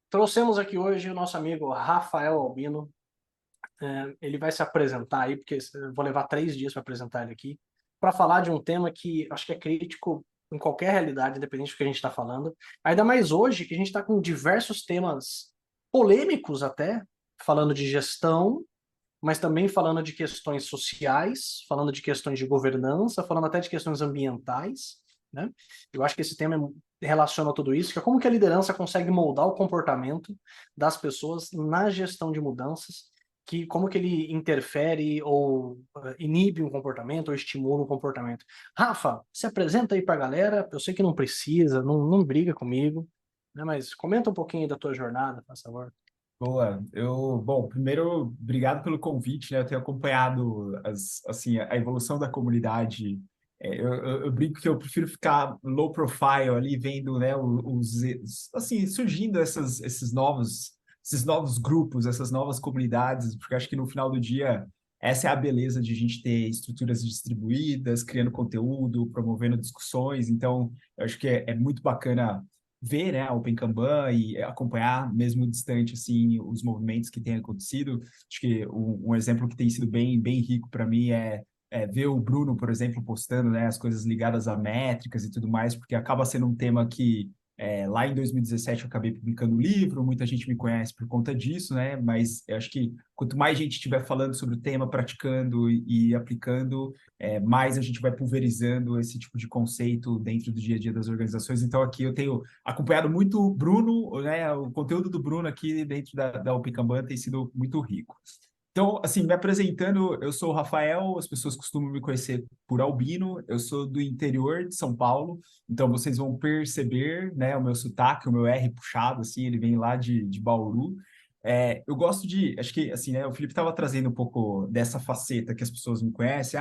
Trouxemos aqui hoje o nosso amigo Rafael Albino. Ele vai se apresentar aí, porque eu vou levar 3 dias para apresentar ele aqui, para falar de um tema que acho que é crítico em qualquer realidade, independente do que a gente está falando. Ainda mais hoje, que a gente está com diversos temas polêmicos até, falando de gestão, mas também falando de questões sociais, falando de questões de governança, falando até de questões ambientais, né? Eu acho que esse tema relaciona a tudo isso, que é como que a liderança consegue moldar o comportamento das pessoas na gestão de mudanças, que como que ele interfere ou inibe um comportamento ou estimula um comportamento. Rafa, se apresenta aí para a galera. Eu sei que não precisa, não briga comigo, né? Mas comenta um pouquinho aí da tua jornada, por favor. Boa, bom, primeiro, obrigado pelo convite, né? Eu tenho acompanhado assim, a evolução da comunidade. Eu brinco que eu prefiro ficar low profile ali, vendo, né, assim, surgindo esses novos grupos, essas novas comunidades, porque acho que no final do dia, essa é a beleza de a gente ter estruturas distribuídas, criando conteúdo, promovendo discussões. Então, eu acho que é muito bacana ver, né, a Open Kanban e acompanhar, mesmo distante, assim, os movimentos que têm acontecido. Acho que um exemplo que tem sido bem rico para mim é ver o Bruno, por exemplo, postando, né, as coisas ligadas a métricas e tudo mais, porque acaba sendo um tema que lá em 2017 eu acabei publicando um livro, muita gente me conhece por conta disso, né? Mas eu acho que quanto mais gente estiver falando sobre o tema, praticando e aplicando, mais a gente vai pulverizando esse tipo de conceito dentro do dia a dia das organizações. Então aqui eu tenho acompanhado muito o Bruno, né? O conteúdo do Bruno aqui dentro da Open Kanban tem sido muito rico. Então, assim, me apresentando, eu sou o Rafael, as pessoas costumam me conhecer por Albino, eu sou do interior de São Paulo, então vocês vão perceber, né, o meu sotaque, o meu R puxado, assim, ele vem lá de Bauru. Eu gosto acho que, assim, né, o Felipe estava trazendo um pouco dessa faceta que as pessoas me conhecem,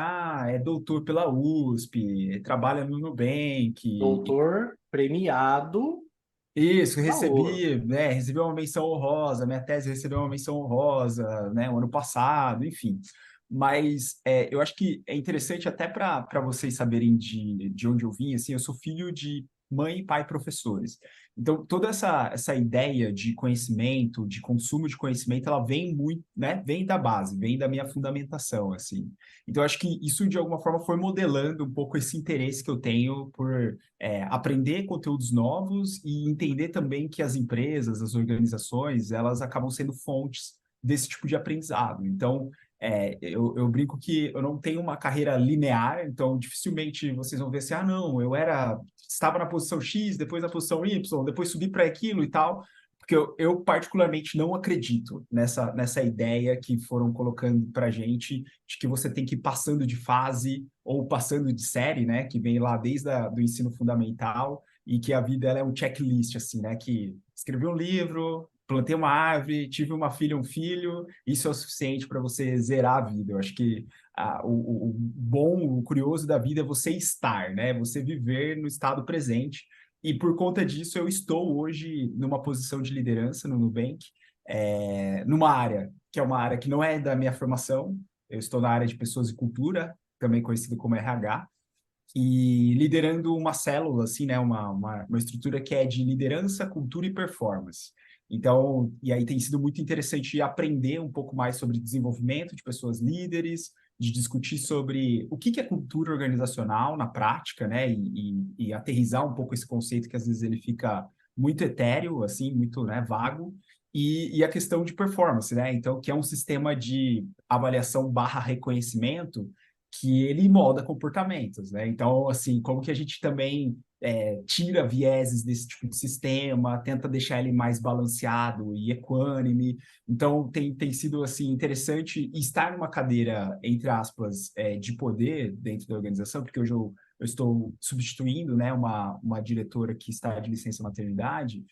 é doutor pela USP, trabalha no Nubank. Doutor premiado Isso, da ouro. recebi, né, recebi uma menção honrosa, minha tese recebeu uma menção honrosa, né, o ano passado, enfim. Mas eu acho que é interessante até para vocês saberem de onde eu vim, assim, eu sou filho de mãe e pai professores. Então, toda essa ideia de conhecimento, de consumo de conhecimento, ela vem muito, né, vem da base, vem da minha fundamentação, assim. Então, eu acho que isso, de alguma forma, foi modelando um pouco esse interesse que eu tenho por aprender conteúdos novos e entender também que as empresas, as organizações, elas acabam sendo fontes desse tipo de aprendizado. Então, eu brinco que eu não tenho uma carreira linear, então dificilmente vocês vão ver assim, não, estava na posição X, depois na posição Y, depois subi para aquilo e tal, porque eu particularmente não acredito nessa ideia que foram colocando para a gente de que você tem que ir passando de fase ou passando de série, né, que vem lá desde do ensino fundamental e que a vida ela é um checklist, assim, né, que escrevi um livro, plantei uma árvore, tive uma filha, um filho, isso é o suficiente para você zerar a vida. Eu acho que o bom, o curioso da vida é você estar, né, você viver no estado presente. E por conta disso, eu estou hoje numa posição de liderança no Nubank, numa área que é uma área que não é da minha formação. Eu estou na área de pessoas e cultura, também conhecido como RH, e liderando uma célula, assim, né, uma estrutura que é de liderança, cultura e performance. Então, e aí tem sido muito interessante aprender um pouco mais sobre desenvolvimento de pessoas líderes, de discutir sobre o que é cultura organizacional na prática, né, e aterrissar um pouco esse conceito que às vezes ele fica muito etéreo, assim, muito, né, vago, e a questão de performance, né, então, que é um sistema de avaliação barra reconhecimento que ele molda comportamentos, né? Então, assim, como que a gente também tira vieses desse tipo de sistema, tenta deixar ele mais balanceado e equânime. Então, tem sido, assim, interessante estar numa cadeira, entre aspas, de poder dentro da organização, porque hoje eu estou substituindo, né, uma diretora que está de licença maternidade.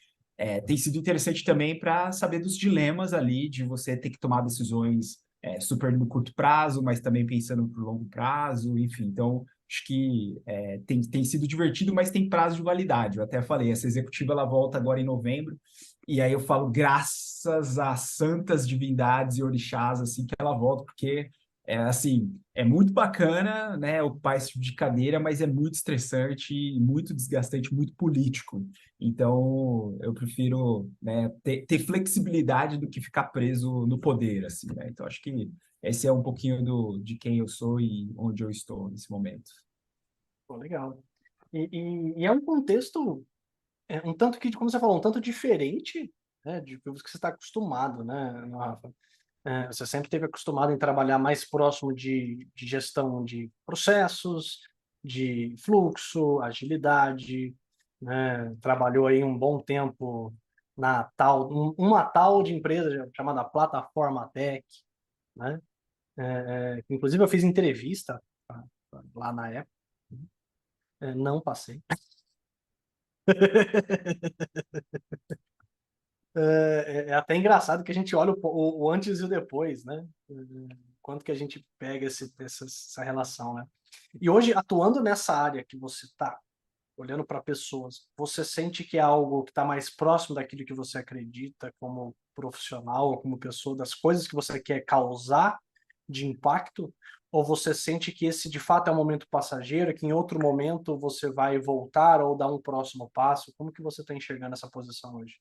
Tem sido interessante também para saber dos dilemas ali de você ter que tomar decisões super no curto prazo, mas também pensando para o longo prazo, enfim. Então, acho que tem sido divertido, mas tem prazo de validade. Eu até falei, essa executiva ela volta agora em novembro, e aí eu falo, graças às santas divindades e orixás, assim, que ela volta, porque É assim, é muito bacana, né, ocupar esse tipo de cadeira, mas é muito estressante, muito desgastante, muito político. Então, eu prefiro, né, ter flexibilidade do que ficar preso no poder, assim, né? Então, acho que esse é um pouquinho de quem eu sou e onde eu estou nesse momento. Pô, legal. E é um contexto, um tanto que, como você falou, um tanto diferente, né, de que você está acostumado, né, Rafa? Você sempre esteve acostumado em trabalhar mais próximo de gestão de processos, de fluxo, agilidade, né? Trabalhou aí um bom tempo na tal, uma tal de empresa chamada Plataforma Tech, né? Inclusive eu fiz entrevista lá na época, não passei. É até engraçado que a gente olha o antes e o depois, né? Quanto que a gente pega essa relação, né? E hoje, atuando nessa área que você está, olhando para pessoas, você sente que é algo que está mais próximo daquilo que você acredita como profissional ou como pessoa, das coisas que você quer causar de impacto? Ou você sente que esse de fato é um momento passageiro, que em outro momento você vai voltar ou dar um próximo passo? Como que você está enxergando essa posição hoje?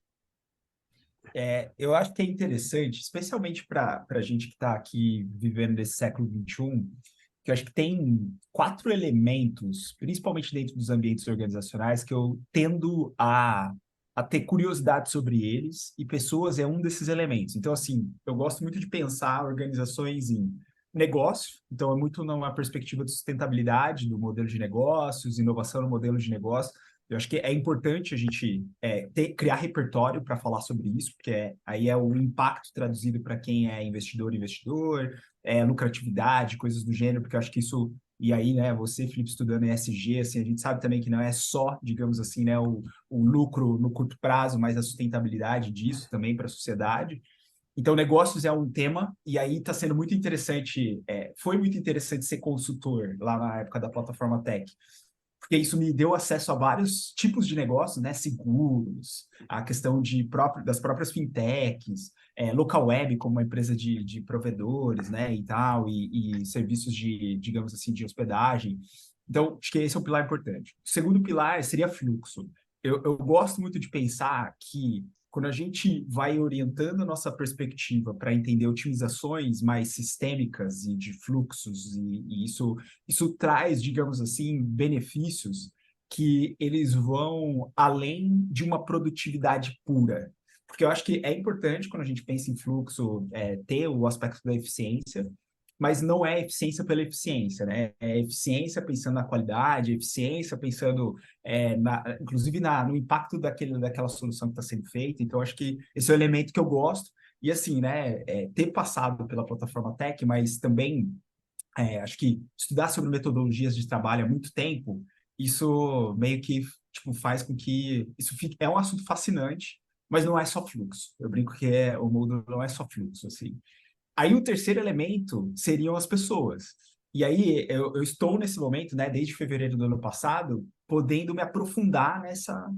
Eu acho que é interessante, especialmente para a gente que está aqui vivendo nesse século XXI, que eu acho que tem quatro elementos, principalmente dentro dos ambientes organizacionais, que eu tendo a ter curiosidade sobre eles, e pessoas é um desses elementos. Então, assim, eu gosto muito de pensar organizações em negócio, então é muito numa perspectiva de sustentabilidade do modelo de negócios, inovação no modelo de negócio. Eu acho que é importante a gente criar repertório para falar sobre isso, porque aí é o impacto traduzido para quem é investidor, lucratividade, coisas do gênero, porque eu acho que isso, e aí, né, você, Felipe, estudando ESG, assim, a gente sabe também que não é só, digamos assim, né, o lucro no curto prazo, mas a sustentabilidade disso também para a sociedade. Então, negócios é um tema, e aí está sendo muito interessante, foi muito interessante ser consultor lá na época da plataforma Tech, porque isso me deu acesso a vários tipos de negócios, né? Seguros, a questão das próprias fintechs, local web como uma empresa de provedores, né? E tal, e serviços de, digamos assim, de hospedagem. Então, acho que esse é um pilar importante. O segundo pilar seria fluxo. Eu gosto muito de pensar que quando a gente vai orientando a nossa perspectiva para entender otimizações mais sistêmicas e de fluxos, e isso traz, digamos assim, benefícios que eles vão além de uma produtividade pura. Porque eu acho que é importante, quando a gente pensa em fluxo, ter o aspecto da eficiência, mas não é eficiência pela eficiência, né? É eficiência pensando na qualidade, eficiência pensando, inclusive, no impacto daquela solução que está sendo feita. Então, acho que esse é o elemento que eu gosto. E, assim, né, ter passado pela plataforma Tech, mas também acho que estudar sobre metodologias de trabalho há muito tempo, isso meio que tipo, faz com que isso fique, é um assunto fascinante, mas não é só fluxo. Eu brinco que o mundo não é só fluxo, assim. Aí o terceiro elemento seriam as pessoas. E aí eu estou nesse momento, né, desde fevereiro do ano passado, podendo me aprofundar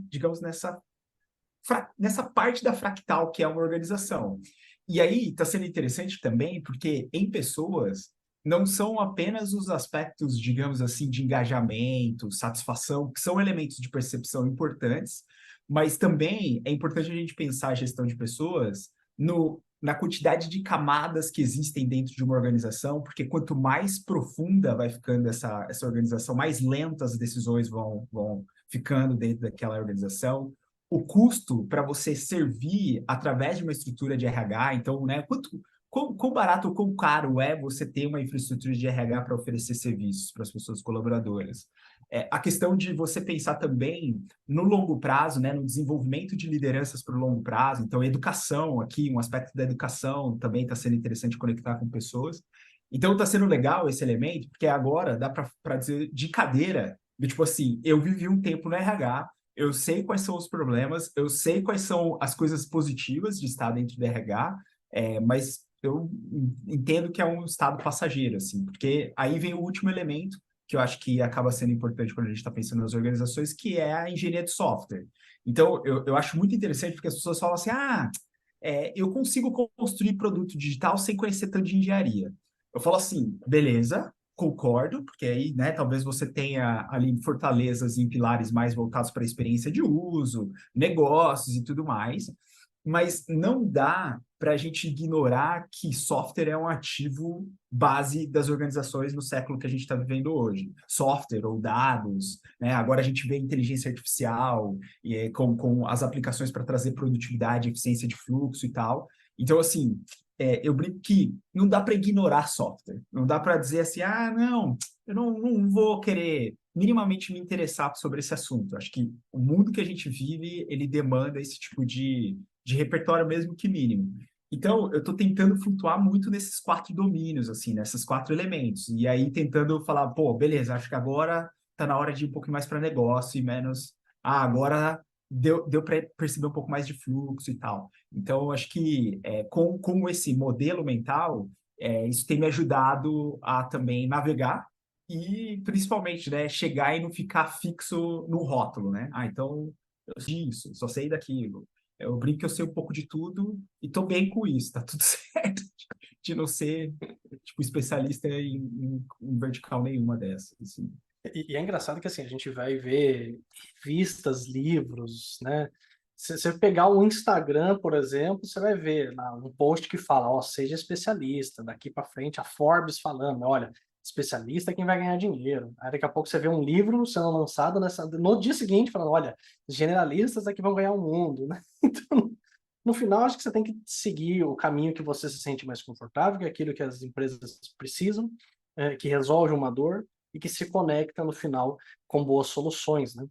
digamos, nessa parte da fractal que é uma organização. E aí está sendo interessante também, porque em pessoas não são apenas os aspectos, digamos assim, de engajamento, satisfação, que são elementos de percepção importantes, mas também é importante a gente pensar a gestão de pessoas na quantidade de camadas que existem dentro de uma organização, porque quanto mais profunda vai ficando essa organização, mais lentas as decisões vão ficando dentro daquela organização, o custo para você servir através de uma estrutura de RH, então, né, quão barato ou quão caro é você ter uma infraestrutura de RH para oferecer serviços para as pessoas colaboradoras. A questão de você pensar também no longo prazo, né, no desenvolvimento de lideranças para o longo prazo, então, educação aqui, um aspecto da educação também está sendo interessante conectar com pessoas. Então, está sendo legal esse elemento, porque agora dá para dizer de cadeira, tipo assim, eu vivi um tempo no RH, eu sei quais são os problemas, eu sei quais são as coisas positivas de estar dentro do RH, mas eu entendo que é um estado passageiro, assim, porque aí vem o último elemento, que eu acho que acaba sendo importante quando a gente está pensando nas organizações, que é a engenharia de software. Então, eu acho muito interessante porque as pessoas falam assim, eu consigo construir produto digital sem conhecer tanto de engenharia. eu falo assim, beleza, concordo, porque aí, né, talvez você tenha ali fortalezas em pilares mais voltados para a experiência de uso, negócios e tudo mais, mas não dá para a gente ignorar que software é um ativo base das organizações no século que a gente está vivendo hoje. Software ou dados, né? Agora a gente vê inteligência artificial com as aplicações para trazer produtividade, eficiência de fluxo e tal. Então, assim, eu brinco que não dá para ignorar software. Não dá para dizer assim, ah, não, eu não vou querer minimamente me interessar sobre esse assunto. Acho que o mundo que a gente vive, ele demanda esse tipo de repertório mesmo que mínimo. Então, eu estou tentando flutuar muito nesses 4 domínios, assim, nesses 4 elementos. E aí tentando falar, pô, beleza, acho que agora está na hora de ir um pouco mais para negócio e menos. Ah, agora deu para perceber um pouco mais de fluxo e tal. Então, eu acho que com esse modelo mental, isso tem me ajudado a também navegar e, principalmente, né, chegar e não ficar fixo no rótulo, né? Ah, então, eu sei disso, só sei daquilo. Eu brinco que eu sei um pouco de tudo e tô bem com isso, tá tudo certo de não ser, tipo, especialista em vertical nenhuma dessas, assim. E é engraçado que assim, a gente vai ver revistas, livros, né? Se você pegar o Instagram, por exemplo, você vai ver lá um post que fala, ó, seja especialista, daqui para frente a Forbes falando, olha, especialista é quem vai ganhar dinheiro. Aí daqui a pouco você vê um livro sendo lançado no dia seguinte falando, olha, generalistas é que vão ganhar o mundo, né? Então, no final, acho que você tem que seguir o caminho que você se sente mais confortável, que é aquilo que as empresas precisam, que resolve uma dor, e que se conecta no final com boas soluções, né?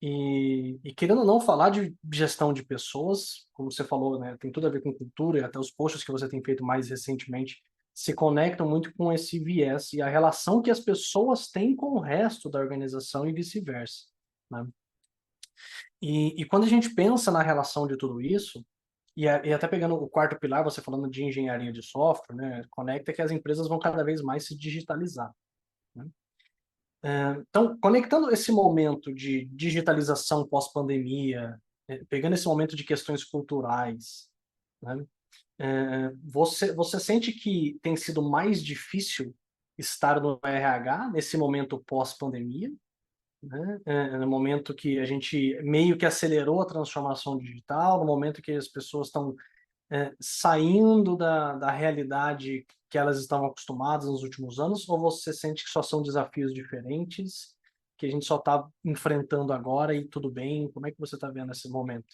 E querendo ou não falar de gestão de pessoas, como você falou, né, tem tudo a ver com cultura e até os posts que você tem feito mais recentemente se conectam muito com esse viés e a relação que as pessoas têm com o resto da organização e vice-versa, né? E quando a gente pensa na relação de tudo isso, e até pegando o quarto pilar, você falando de engenharia de software, né, conecta que as empresas vão cada vez mais se digitalizar, né? Então, conectando esse momento de digitalização pós-pandemia, pegando esse momento de questões culturais, né, você sente que tem sido mais difícil estar no RH nesse momento pós-pandemia, né? No momento que a gente meio que acelerou a transformação digital, no momento que as pessoas estão saindo da realidade que elas estavam acostumadas nos últimos anos, ou você sente que só são desafios diferentes, que a gente só está enfrentando agora e tudo bem? Como é que você está vendo esse momento?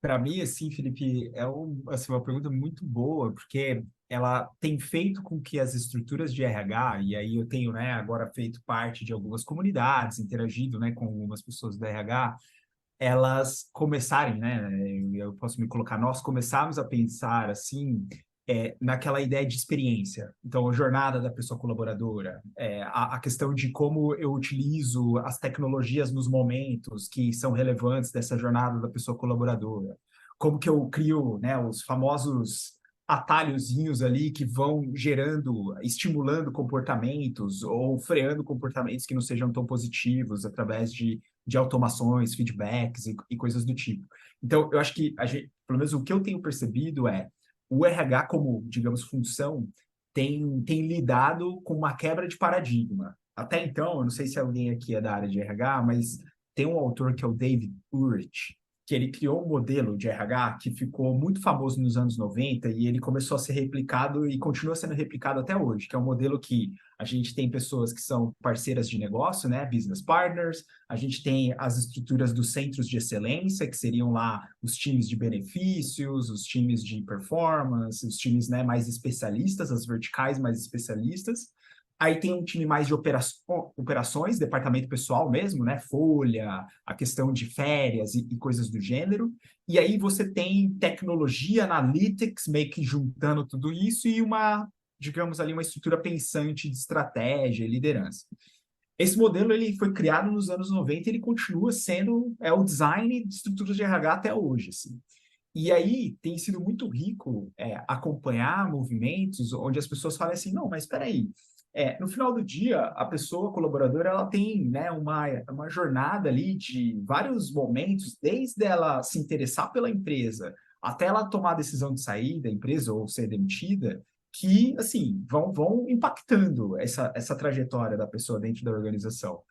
Para mim, assim, Felipe, assim, uma pergunta muito boa, porque ela tem feito com que as estruturas de RH, e aí eu tenho, né, agora feito parte de algumas comunidades, interagido, né, com algumas pessoas da RH, elas começarem, né? Eu posso me colocar, nós começarmos a pensar assim, naquela ideia de experiência. Então, a jornada da pessoa colaboradora, a questão de como eu utilizo as tecnologias nos momentos que são relevantes dessa jornada da pessoa colaboradora. Como que eu crio, né, os famosos atalhozinhos ali que vão gerando, estimulando comportamentos ou freando comportamentos que não sejam tão positivos através de automações, feedbacks e coisas do tipo. Então, eu acho que, pelo menos o que eu tenho percebido o RH como, digamos, função tem lidado com uma quebra de paradigma. Até então, eu não sei se alguém aqui é da área de RH, mas tem um autor que é o David Ulrich, que ele criou um modelo de RH que ficou muito famoso nos anos 90 e ele começou a ser replicado e continua sendo replicado até hoje, que é um modelo que a gente tem pessoas que são parceiras de negócio, né, business partners, a gente tem as estruturas dos centros de excelência, que seriam lá os times de benefícios, os times de performance, os times, né, mais especialistas, as verticais mais especialistas. Aí tem um time mais de operações, departamento pessoal mesmo, né? Folha, a questão de férias e coisas do gênero. E aí você tem tecnologia, analytics, meio que juntando tudo isso e digamos ali, uma estrutura pensante de estratégia e liderança. Esse modelo ele foi criado nos anos 90 e ele continua sendo o design de estruturas de RH até hoje. Assim. E aí tem sido muito rico acompanhar movimentos onde as pessoas falam assim, não, mas espera aí, no final do dia, a pessoa colaboradora ela tem né, uma jornada ali de vários momentos, desde ela se interessar pela empresa até ela tomar a decisão de sair da empresa ou ser demitida, que, assim, vão impactando essa trajetória da pessoa dentro da organização.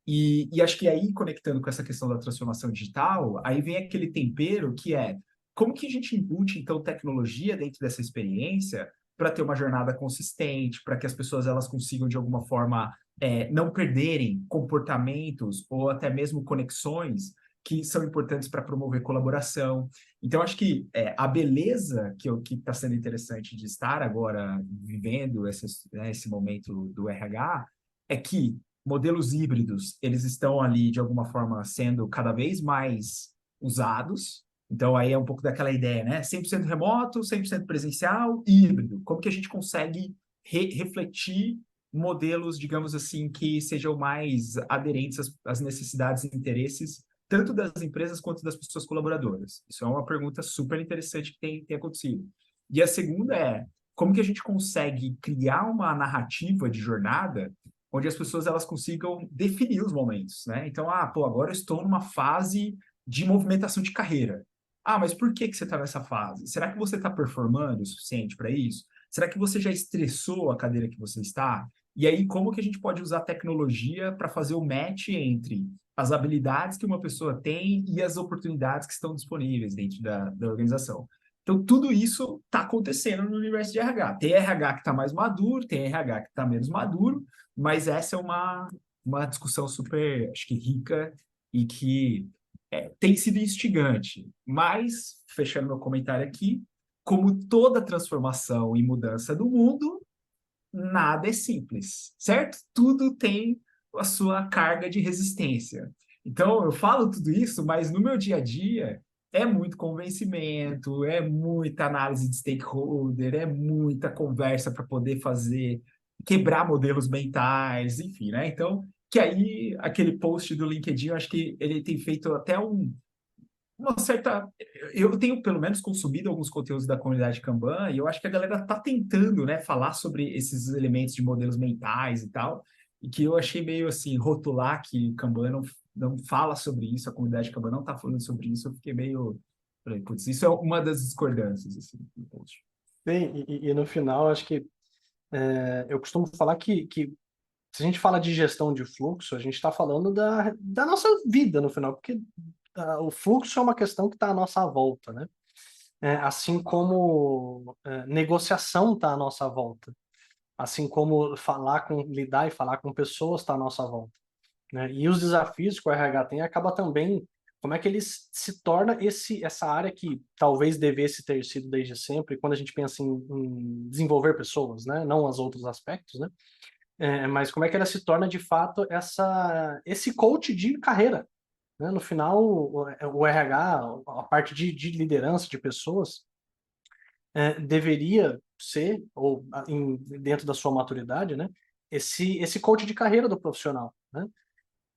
E acho que aí, conectando com essa questão da transformação digital, aí vem aquele tempero que é como que a gente embute, então, tecnologia dentro dessa experiência para ter uma jornada consistente, para que as pessoas elas consigam, de alguma forma, não perderem comportamentos ou até mesmo conexões que são importantes para promover colaboração. Então, acho que a beleza que está sendo interessante de estar agora vivendo esse momento do RH é que modelos híbridos, eles estão ali, de alguma forma, sendo cada vez mais usados. Então, aí é um pouco daquela ideia, né? 100% remoto, 100% presencial, híbrido. Como que a gente consegue refletir modelos, digamos assim, que sejam mais aderentes às necessidades e interesses tanto das empresas quanto das pessoas colaboradoras? Isso é uma pergunta super interessante que tem acontecido. E a segunda é, como que a gente consegue criar uma narrativa de jornada onde as pessoas elas consigam definir os momentos, né? Então, pô, agora eu estou numa fase de movimentação de carreira. Mas por que você está nessa fase? Será que você está performando o suficiente para isso? Será que você já estressou a cadeira que você está? E aí, como que a gente pode usar a tecnologia para fazer o match entre as habilidades que uma pessoa tem e as oportunidades que estão disponíveis dentro da organização? Então, tudo isso está acontecendo no universo de RH. Tem RH que está mais maduro, tem RH que está menos maduro, mas essa é uma discussão super, acho que rica e que tem sido instigante. Mas, fechando meu comentário aqui, como toda transformação e mudança do mundo, nada é simples, certo? Tudo tem a sua carga de resistência. Então, eu falo tudo isso, mas no meu dia a dia é muito convencimento, é muita análise de stakeholder, é muita conversa para poder fazer, quebrar modelos mentais, enfim, né? Então, que aí aquele post do LinkedIn, eu acho que ele tem feito até uma certa. Eu tenho, pelo menos, consumido alguns conteúdos da comunidade Kanban e eu acho que a galera está tentando, né, falar sobre esses elementos de modelos mentais e tal, e que eu achei meio assim, rotular que Kanban não fala sobre isso, a comunidade Kanban não está falando sobre isso, eu fiquei meio. Falei, putz, isso é uma das discordâncias, assim, do post. Bem, e no final, acho que eu costumo falar que se a gente fala de gestão de fluxo, a gente está falando da nossa vida no final, porque o fluxo é uma questão que está à nossa volta, né? Assim como negociação está à nossa volta, assim como lidar e falar com pessoas está à nossa volta, né? E os desafios que o RH tem acaba também como é que ele se torna essa área que talvez devesse ter sido desde sempre, quando a gente pensa em desenvolver pessoas, né? Não os outros aspectos, né? Mas como é que ela se torna de fato esse coach de carreira, né? No final, o RH, a parte de liderança de pessoas, deveria ser, ou dentro da sua maturidade, né? Esse coach de carreira do profissional, né?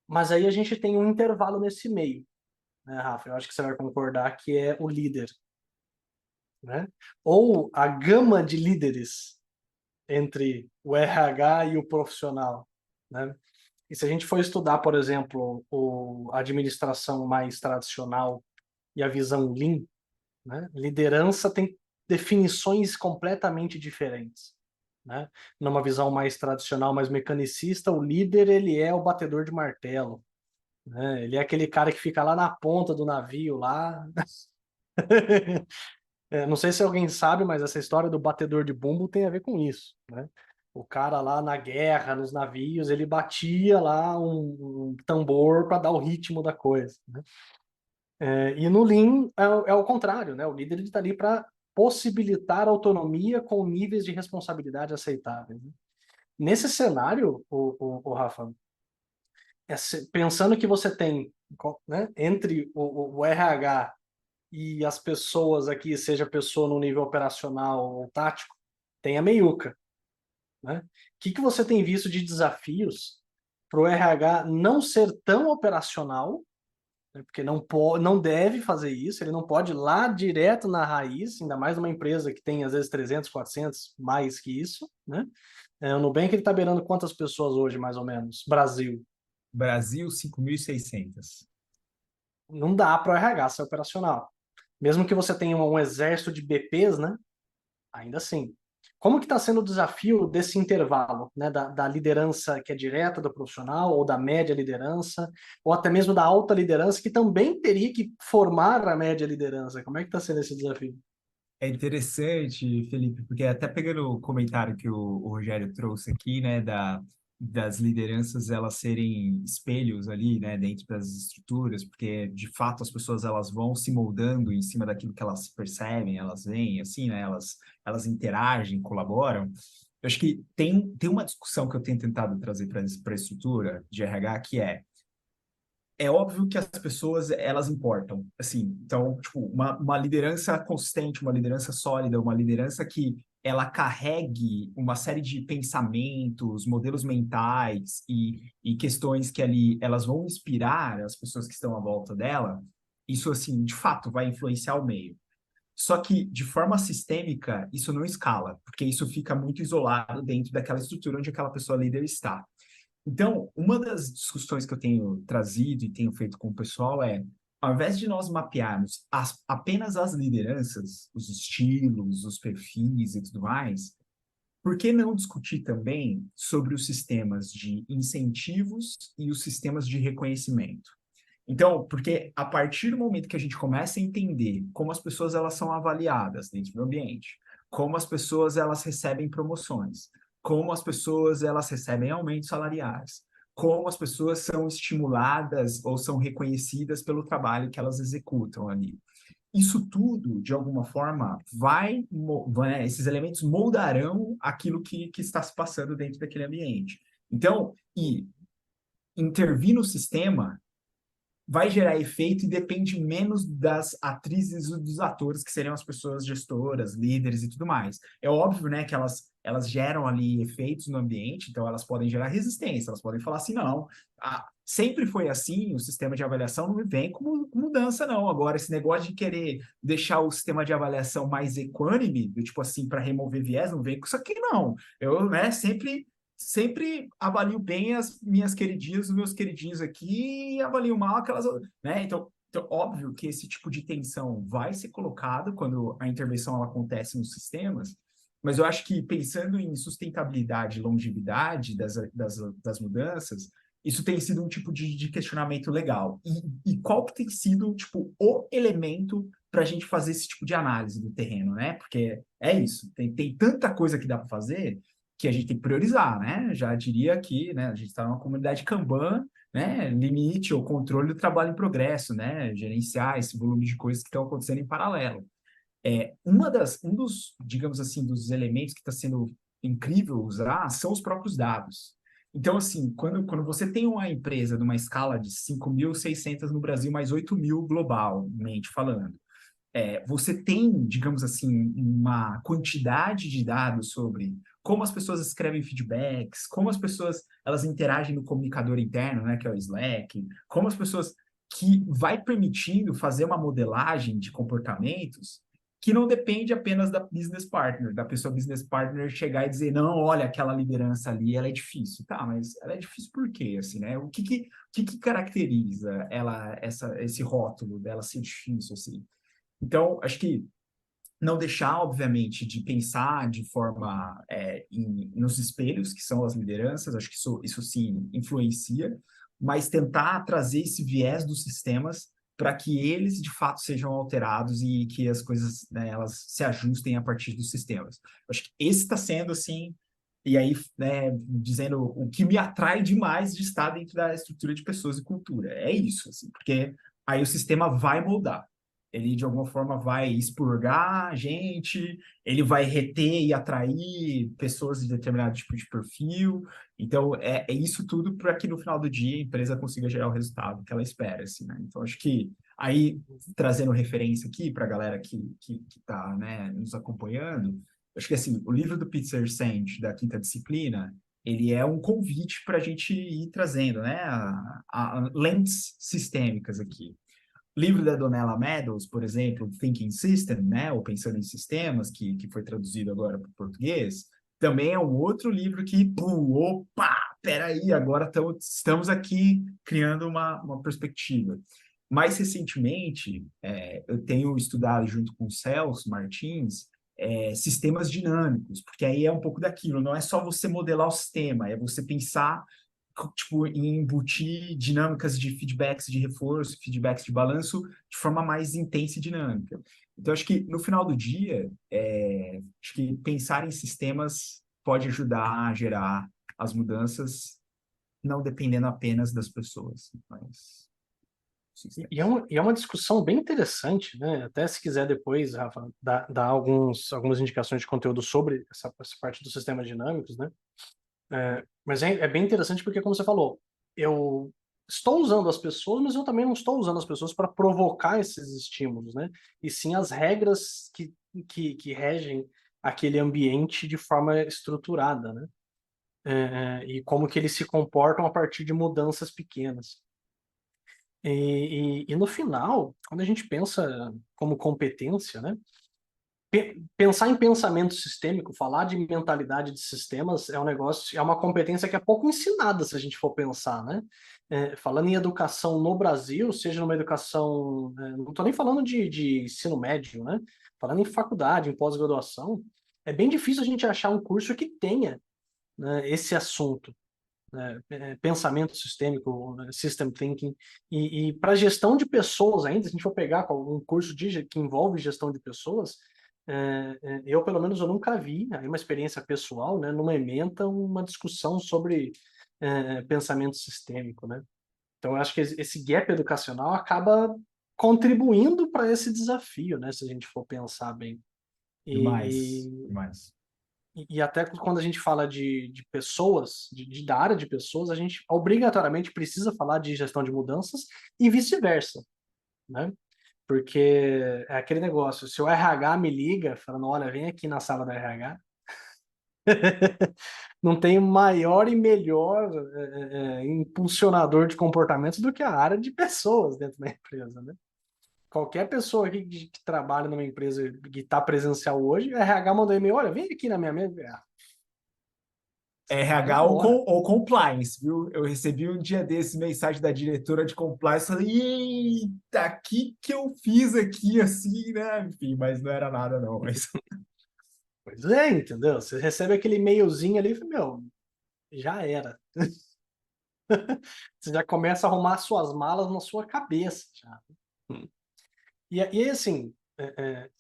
Mas aí a gente tem um intervalo nesse meio, né, Rafa? Eu acho que você vai concordar que é o líder, né? Ou a gama de líderes entre o RH e o profissional, né? E se a gente for estudar, por exemplo, a administração mais tradicional e a visão Lean, né? Liderança tem definições completamente diferentes, né? Numa visão mais tradicional, mais mecanicista, o líder ele é o batedor de martelo, né? Ele é aquele cara que fica lá na ponta do navio lá. Não sei se alguém sabe, mas essa história do batedor de bumbo tem a ver com isso, né? O cara lá na guerra, nos navios, ele batia lá um tambor para dar o ritmo da coisa, né? E no Lean é o contrário, né? O líder está ali para possibilitar autonomia com níveis de responsabilidade aceitáveis, né? Nesse cenário, o Rafa, pensando que você tem, né, entre o RH e as pessoas aqui, seja pessoa no nível operacional ou tático, tem a meiuca, né? O que você tem visto de desafios para o RH não ser tão operacional, né? Porque não deve fazer isso, ele não pode ir lá direto na raiz, ainda mais numa empresa que tem às vezes 300, 400, mais que isso, né? O Nubank ele está beirando quantas pessoas hoje, mais ou menos? Brasil. Brasil, 5.600. Não dá para o RH ser operacional. Mesmo que você tenha um exército de BPs, né? Ainda assim. Como que está sendo o desafio desse intervalo, né, da liderança que é direta do profissional, ou da média liderança, ou até mesmo da alta liderança, que também teria que formar a média liderança? Como é que está sendo esse desafio? É interessante, Felipe, porque até pegando o comentário que o Rogério trouxe aqui, né, das lideranças elas serem espelhos ali, né, dentro das estruturas, porque de fato as pessoas elas vão se moldando em cima daquilo que elas percebem, elas veem, assim, né, elas interagem, colaboram. Eu acho que tem uma discussão que eu tenho tentado trazer para a estrutura de RH que é óbvio que as pessoas, elas importam, assim, então, tipo, uma liderança consistente, uma liderança sólida, uma liderança que ela carregue uma série de pensamentos, modelos mentais e questões que ali elas vão inspirar as pessoas que estão à volta dela, isso, assim, de fato, vai influenciar o meio. Só que, de forma sistêmica, isso não escala, porque isso fica muito isolado dentro daquela estrutura onde aquela pessoa líder está. Então, uma das discussões que eu tenho trazido e tenho feito com o pessoal ao invés de nós mapearmos apenas as lideranças, os estilos, os perfis e tudo mais, por que não discutir também sobre os sistemas de incentivos e os sistemas de reconhecimento? Então, porque a partir do momento que a gente começa a entender como as pessoas elas são avaliadas dentro do ambiente, como as pessoas elas recebem promoções, como as pessoas elas recebem aumentos salariais, como as pessoas são estimuladas ou são reconhecidas pelo trabalho que elas executam ali. Isso tudo, de alguma forma, esses elementos moldarão aquilo que está se passando dentro daquele ambiente. Então, e intervir no sistema vai gerar efeito e depende menos das atrizes e dos atores, que seriam as pessoas gestoras, líderes e tudo mais. É óbvio, né, que elas geram ali efeitos no ambiente, então elas podem gerar resistência, elas podem falar assim, não, sempre foi assim, o sistema de avaliação não vem com mudança, não. Agora, esse negócio de querer deixar o sistema de avaliação mais equânime, do tipo assim, para remover viés, não vem com isso aqui, não. Eu, né, sempre avalio bem as minhas queridinhas, os meus queridinhos aqui, e avalio mal aquelas, né? Então, óbvio que esse tipo de tensão vai ser colocado quando a intervenção ela acontece nos sistemas, mas eu acho que pensando em sustentabilidade e longevidade das mudanças, isso tem sido um tipo de questionamento legal. E qual que tem sido, tipo, o elemento para a gente fazer esse tipo de análise do terreno, né? Porque é isso, tem tanta coisa que dá para fazer que a gente tem que priorizar, né? Já diria que, né, a gente está numa comunidade Kanban, né? Limite ou controle do trabalho em progresso, né? Gerenciar esse volume de coisas que estão acontecendo em paralelo. Um dos, digamos assim, dos elementos que está sendo incrível usar são os próprios dados. Então, assim, quando você tem uma empresa numa escala de 5.600 no Brasil, mais 8.000 globalmente falando, você tem, digamos assim, uma quantidade de dados sobre como as pessoas escrevem feedbacks, como as pessoas elas interagem no comunicador interno, né, que é o Slack, como as pessoas que vai permitindo fazer uma modelagem de comportamentos que não depende apenas da business partner, da pessoa business partner chegar e dizer, não, olha, aquela liderança ali, ela é difícil. Tá, mas ela é difícil por quê? Assim, né? O que caracteriza esse rótulo dela ser difícil, assim? Então, acho que não deixar, obviamente, de pensar de forma nos espelhos, que são as lideranças, acho que isso sim influencia, mas tentar trazer esse viés dos sistemas para que eles, de fato, sejam alterados e que as coisas, né, elas se ajustem a partir dos sistemas. Acho que esse está sendo, assim, e aí, né, dizendo o que me atrai demais de estar dentro da estrutura de pessoas e cultura. É isso, assim, porque aí o sistema vai moldar. Ele, de alguma forma, vai expurgar gente, ele vai reter e atrair pessoas de determinado tipo de perfil. Então, é isso tudo para que, no final do dia, a empresa consiga gerar o resultado que ela espera, assim, né? Então, acho que aí, trazendo referência aqui para a galera que está, né, nos acompanhando, acho que, assim, o livro do Peter Senge, da Quinta Disciplina, ele é um convite para a gente ir trazendo, né, a lentes sistêmicas aqui livro da Donella Meadows, por exemplo, Thinking System, né, ou Pensando em Sistemas, que foi traduzido agora para o português, também é um outro livro que, pum, opa, peraí, agora estamos aqui criando uma perspectiva. Mais recentemente, eu tenho estudado junto com o Celso Martins sistemas dinâmicos, porque aí é um pouco daquilo, não é só você modelar o sistema, é você pensar tipo, em embutir dinâmicas de feedbacks de reforço, feedbacks de balanço de forma mais intensa e dinâmica. Então, acho que no final do dia, acho que pensar em sistemas pode ajudar a gerar as mudanças, não dependendo apenas das pessoas, mas sistemas. E é uma discussão bem interessante, né? Até se quiser depois, Rafa, dar algumas indicações de conteúdo sobre essa parte dos sistemas dinâmicos, né? Mas é bem interessante porque, como você falou, eu estou usando as pessoas, mas eu também não estou usando as pessoas para provocar esses estímulos, né? E sim as regras que regem aquele ambiente de forma estruturada, né? E como que eles se comportam a partir de mudanças pequenas. E no final, quando a gente pensa como competência, né? Pensar em pensamento sistêmico, falar de mentalidade de sistemas é um negócio, é uma competência que é pouco ensinada, se a gente for pensar, né? Falando em educação no Brasil, seja numa educação, não estou nem falando de ensino médio, né? Falando em faculdade, em pós-graduação, é bem difícil a gente achar um curso que tenha, né, esse assunto, né? Pensamento sistêmico, né, system thinking, e para gestão de pessoas ainda, se a gente for pegar um curso que envolve gestão de pessoas, eu pelo menos eu nunca vi, aí uma experiência pessoal, né, numa ementa, uma discussão sobre pensamento sistêmico, né? Então eu acho que esse gap educacional acaba contribuindo para esse desafio, né, se a gente for pensar bem. Demais, E, demais. e até quando a gente fala de pessoas, da área de pessoas, a gente obrigatoriamente precisa falar de gestão de mudanças e vice-versa, né? Porque é aquele negócio, se o RH me liga falando, olha, vem aqui na sala da RH, não tem maior e melhor impulsionador de comportamentos do que a área de pessoas dentro da empresa, né? Qualquer pessoa aqui que trabalha numa empresa que está presencial hoje, o RH mandou e-mail, olha, vem aqui na minha mesa. Vai RH na hora. ou compliance, viu? Eu recebi um dia desse mensagem da diretora de compliance, falei, eita, que eu fiz aqui, assim, né? Enfim, mas não era nada, não. Mas... Pois é, entendeu? Você recebe aquele e-mailzinho ali, e fala, meu, já era. Você já começa a arrumar suas malas na sua cabeça. Já. E aí, assim,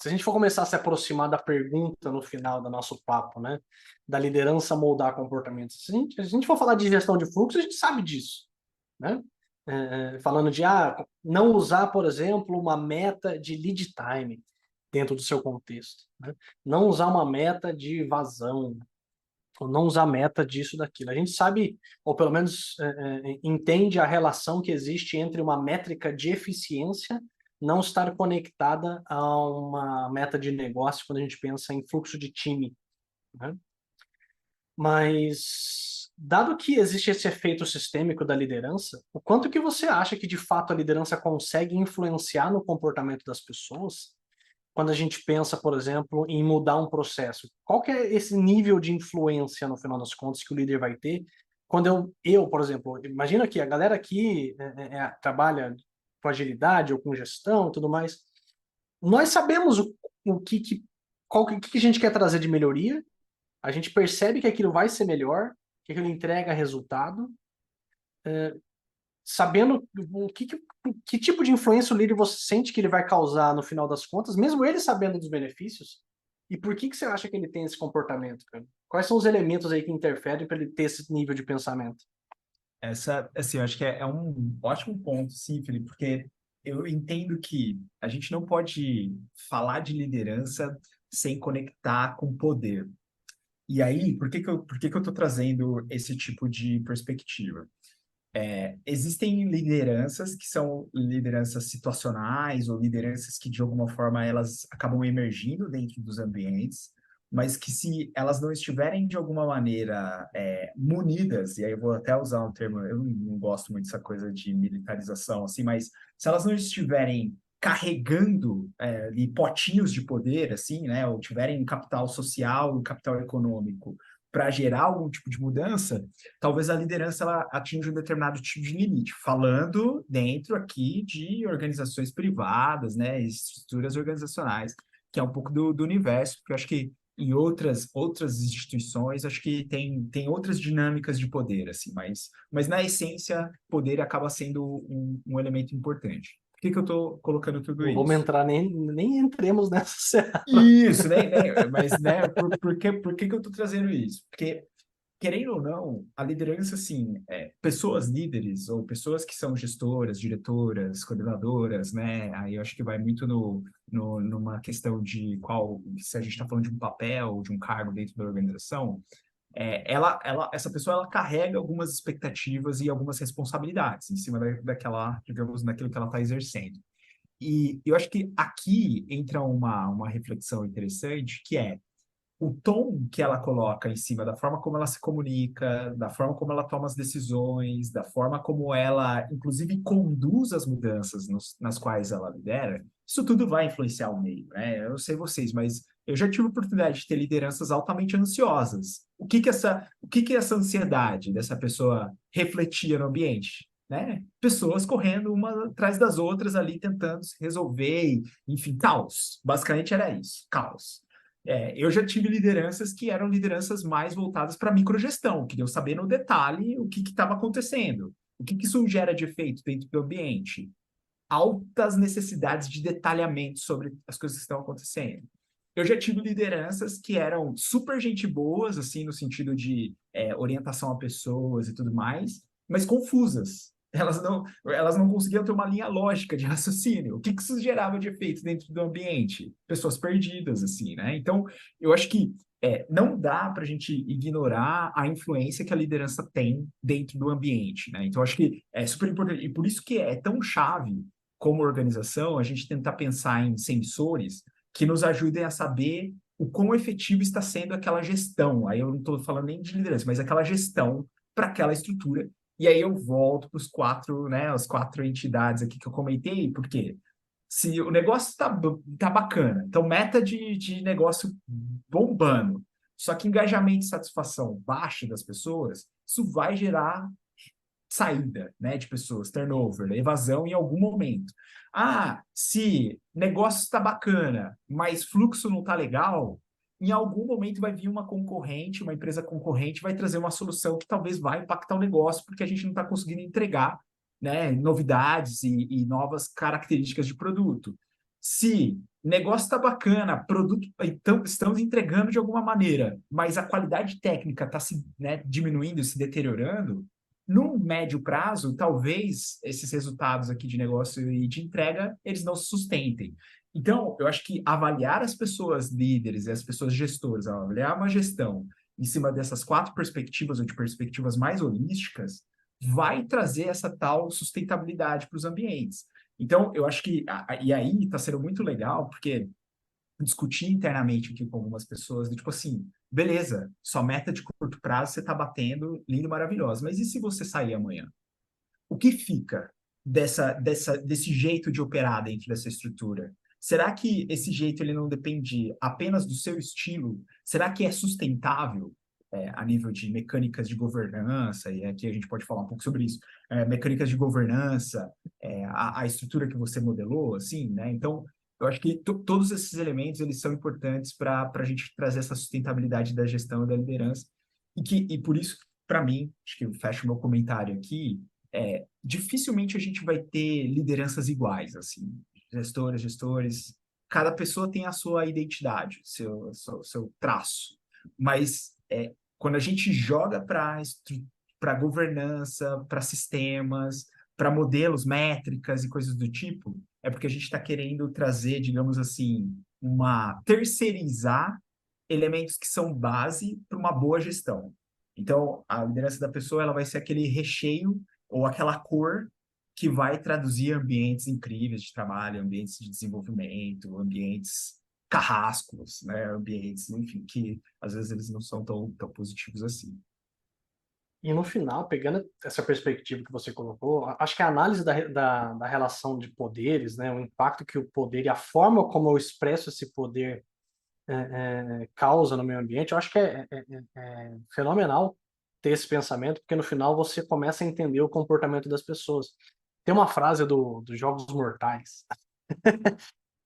se a gente for começar a se aproximar da pergunta no final do nosso papo, né? Da liderança moldar comportamentos. Se a gente for falar de gestão de fluxo, a gente sabe disso, né? Falando de não usar, por exemplo, uma meta de lead time dentro do seu contexto, né? Não usar uma meta de vazão, ou não usar meta disso, daquilo. A gente sabe, ou pelo menos entende a relação que existe entre uma métrica de eficiência não estar conectada a uma meta de negócio quando a gente pensa em fluxo de time, né? Mas, dado que existe esse efeito sistêmico da liderança, o quanto que você acha que de fato a liderança consegue influenciar no comportamento das pessoas quando a gente pensa, por exemplo, em mudar um processo? Qual que é esse nível de influência, no final das contas, que o líder vai ter quando por exemplo, imagina que a galera aqui trabalha com agilidade ou com gestão e tudo mais. Nós sabemos o que a gente quer trazer de melhoria, a gente percebe que aquilo vai ser melhor, que aquilo entrega resultado, sabendo que tipo de influência o líder você sente que ele vai causar no final das contas, mesmo ele sabendo dos benefícios, e por que você acha que ele tem esse comportamento, cara? Quais são os elementos aí que interferem para ele ter esse nível de pensamento? Essa, assim, eu acho que é um ótimo ponto, sim, Felipe, porque eu entendo que a gente não pode falar de liderança sem conectar com poder. E aí, por que que eu estou trazendo esse tipo de perspectiva? Existem lideranças que são lideranças situacionais ou lideranças que, de alguma forma, elas acabam emergindo dentro dos ambientes, mas que se elas não estiverem, de alguma maneira, munidas, e aí eu vou até usar um termo, eu não gosto muito dessa coisa de militarização, assim, mas se elas não estiverem carregando ali potinhos de poder, assim, né, ou tiverem capital social e capital econômico para gerar algum tipo de mudança, talvez a liderança ela atinja um determinado tipo de limite, falando dentro aqui de organizações privadas, né, estruturas organizacionais. que é um pouco do universo, porque eu acho que em outras instituições, acho que tem outras dinâmicas de poder, assim, mas na essência, poder acaba sendo um elemento importante. Por que que eu estou colocando tudo Não vamos isso? entrar, nem entremos nessa seara. Isso, mas, né, por que que eu estou trazendo isso? Porque, querendo ou não, a liderança, assim, pessoas líderes ou pessoas que são gestoras, diretoras, coordenadoras, né, aí eu acho que vai muito numa questão de se a gente está falando de um papel, de um cargo dentro da organização, essa pessoa, ela carrega algumas expectativas e algumas responsabilidades em cima daquela, digamos, daquilo que ela está exercendo. E eu acho que aqui entra uma reflexão interessante, que é o tom que ela coloca em cima da forma como ela se comunica, da forma como ela toma as decisões, da forma como ela, inclusive, conduz as mudanças nas quais ela lidera, isso tudo vai influenciar o meio, né? Eu não sei vocês, mas eu já tive a oportunidade de ter lideranças altamente ansiosas. O que que essa ansiedade dessa pessoa refletia no ambiente? Né? Pessoas correndo uma atrás das outras ali tentando se resolver, enfim, caos. Basicamente era isso, caos. Eu já tive lideranças que eram lideranças mais voltadas para microgestão, queriam saber no detalhe o que estava acontecendo, o que isso gera de efeito dentro do ambiente, altas necessidades de detalhamento sobre as coisas que estão acontecendo. Eu já tive lideranças que eram super gente boas, assim, no sentido de orientação a pessoas e tudo mais, mas confusas. Elas não conseguiam ter uma linha lógica de raciocínio. O que isso gerava de efeito dentro do ambiente? Pessoas perdidas, assim, né? Então, eu acho que não dá para a gente ignorar a influência que a liderança tem dentro do ambiente, né? Então, acho que é super importante. E por isso que é tão chave, como organização, a gente tentar pensar em sensores que nos ajudem a saber o quão efetivo está sendo aquela gestão. Aí eu não estou falando nem de liderança, mas aquela gestão para aquela estrutura. E aí eu volto para os quatro, né, as quatro entidades aqui que eu comentei, porque se o negócio tá bacana, então meta de negócio bombando, só que engajamento e satisfação baixa das pessoas, isso vai gerar saída, né, de pessoas, turnover, evasão em algum momento. Se negócio está bacana, mas fluxo não está legal, em algum momento vai vir uma concorrente, uma empresa concorrente, vai trazer uma solução que talvez vai impactar o negócio, porque a gente não está conseguindo entregar, né, novidades e novas características de produto. Se negócio está bacana, produto, então estamos entregando de alguma maneira, mas a qualidade técnica está se, né, diminuindo, se deteriorando, no médio prazo, talvez esses resultados aqui de negócio e de entrega, eles não se sustentem. Então, eu acho que avaliar as pessoas líderes e as pessoas gestoras, avaliar uma gestão em cima dessas quatro perspectivas ou de perspectivas mais holísticas, vai trazer essa tal sustentabilidade para os ambientes. Então, eu acho que, e aí está sendo muito legal, porque discutir internamente aqui com algumas pessoas, tipo assim, beleza, sua meta de curto prazo você está batendo, lindo, maravilhosa, mas e se você sair amanhã? O que fica desse jeito de operar dentro dessa estrutura? Será que esse jeito ele não depende apenas do seu estilo? Será que é sustentável a nível de mecânicas de governança? E aqui a gente pode falar um pouco sobre isso. Mecânicas de governança, a estrutura que você modelou, assim, né? Então, eu acho que todos esses elementos eles são importantes para a gente trazer essa sustentabilidade da gestão e da liderança. E por isso, para mim, acho que eu fecho meu comentário aqui, dificilmente a gente vai ter lideranças iguais, assim, gestores, cada pessoa tem a sua identidade, seu traço, mas quando a gente joga para governança, para sistemas, para modelos, métricas e coisas do tipo, é porque a gente está querendo trazer, digamos assim, terceirizar elementos que são base para uma boa gestão. Então, a liderança da pessoa ela vai ser aquele recheio ou aquela cor que vai traduzir ambientes incríveis de trabalho, ambientes de desenvolvimento, ambientes carrascos, né? Ambientes, enfim, que às vezes eles não são tão positivos assim. E no final, pegando essa perspectiva que você colocou, acho que a análise da relação de poderes, né, o impacto que o poder e a forma como eu expresso esse poder causa no meio ambiente, eu acho que é fenomenal ter esse pensamento, porque no final você começa a entender o comportamento das pessoas. Tem uma frase dos Jogos Mortais,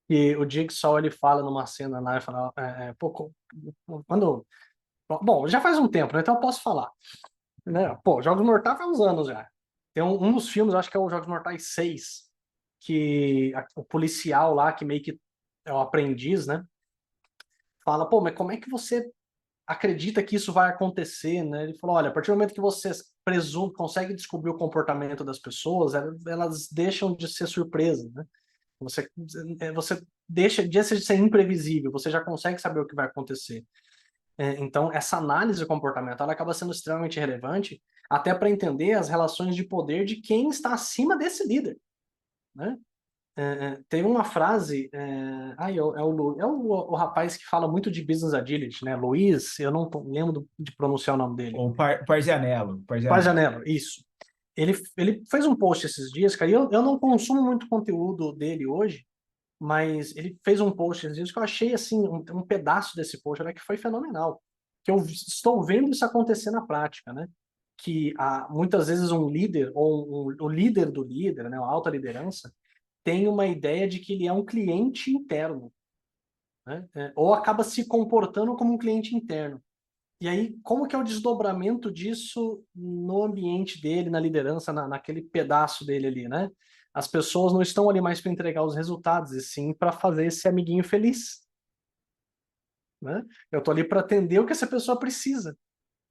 E o Jigsaw, ele fala numa cena lá, ele fala, pô, quando... Bom, já faz um tempo, né? Então eu posso falar. Né? Pô, Jogos Mortais faz uns anos já. Tem um dos filmes, acho que é o Jogos Mortais 6, que o policial lá, que meio que é o aprendiz, né? Fala, pô, mas como é que você acredita que isso vai acontecer, né? Ele falou, olha, a partir do momento que você consegue descobrir o comportamento das pessoas, elas deixam de ser surpresas, né? Você deixa de ser imprevisível, você já consegue saber o que vai acontecer. Então, essa análise comportamental ela acaba sendo extremamente relevante até para entender as relações de poder de quem está acima desse líder, né? Tem uma frase, o rapaz que fala muito de business agility, né? Luiz, eu não lembro de pronunciar o nome dele. O Parzianello, Parzianello. Pajanello, isso. Ele fez um post esses dias, cara, e eu não consumo muito conteúdo dele hoje, mas ele fez um post esses dias que eu achei, assim, um pedaço desse post, né, que foi fenomenal. Que eu estou vendo isso acontecer na prática, né? Que muitas vezes um líder, ou o líder do líder, né, a alta liderança, tem uma ideia de que ele é um cliente interno, né? Ou acaba se comportando como um cliente interno. E aí, como que é o desdobramento disso no ambiente dele, na liderança, naquele pedaço dele ali, né? As pessoas não estão ali mais para entregar os resultados, e sim para fazer esse amiguinho feliz, né? Eu tô ali para atender o que essa pessoa precisa.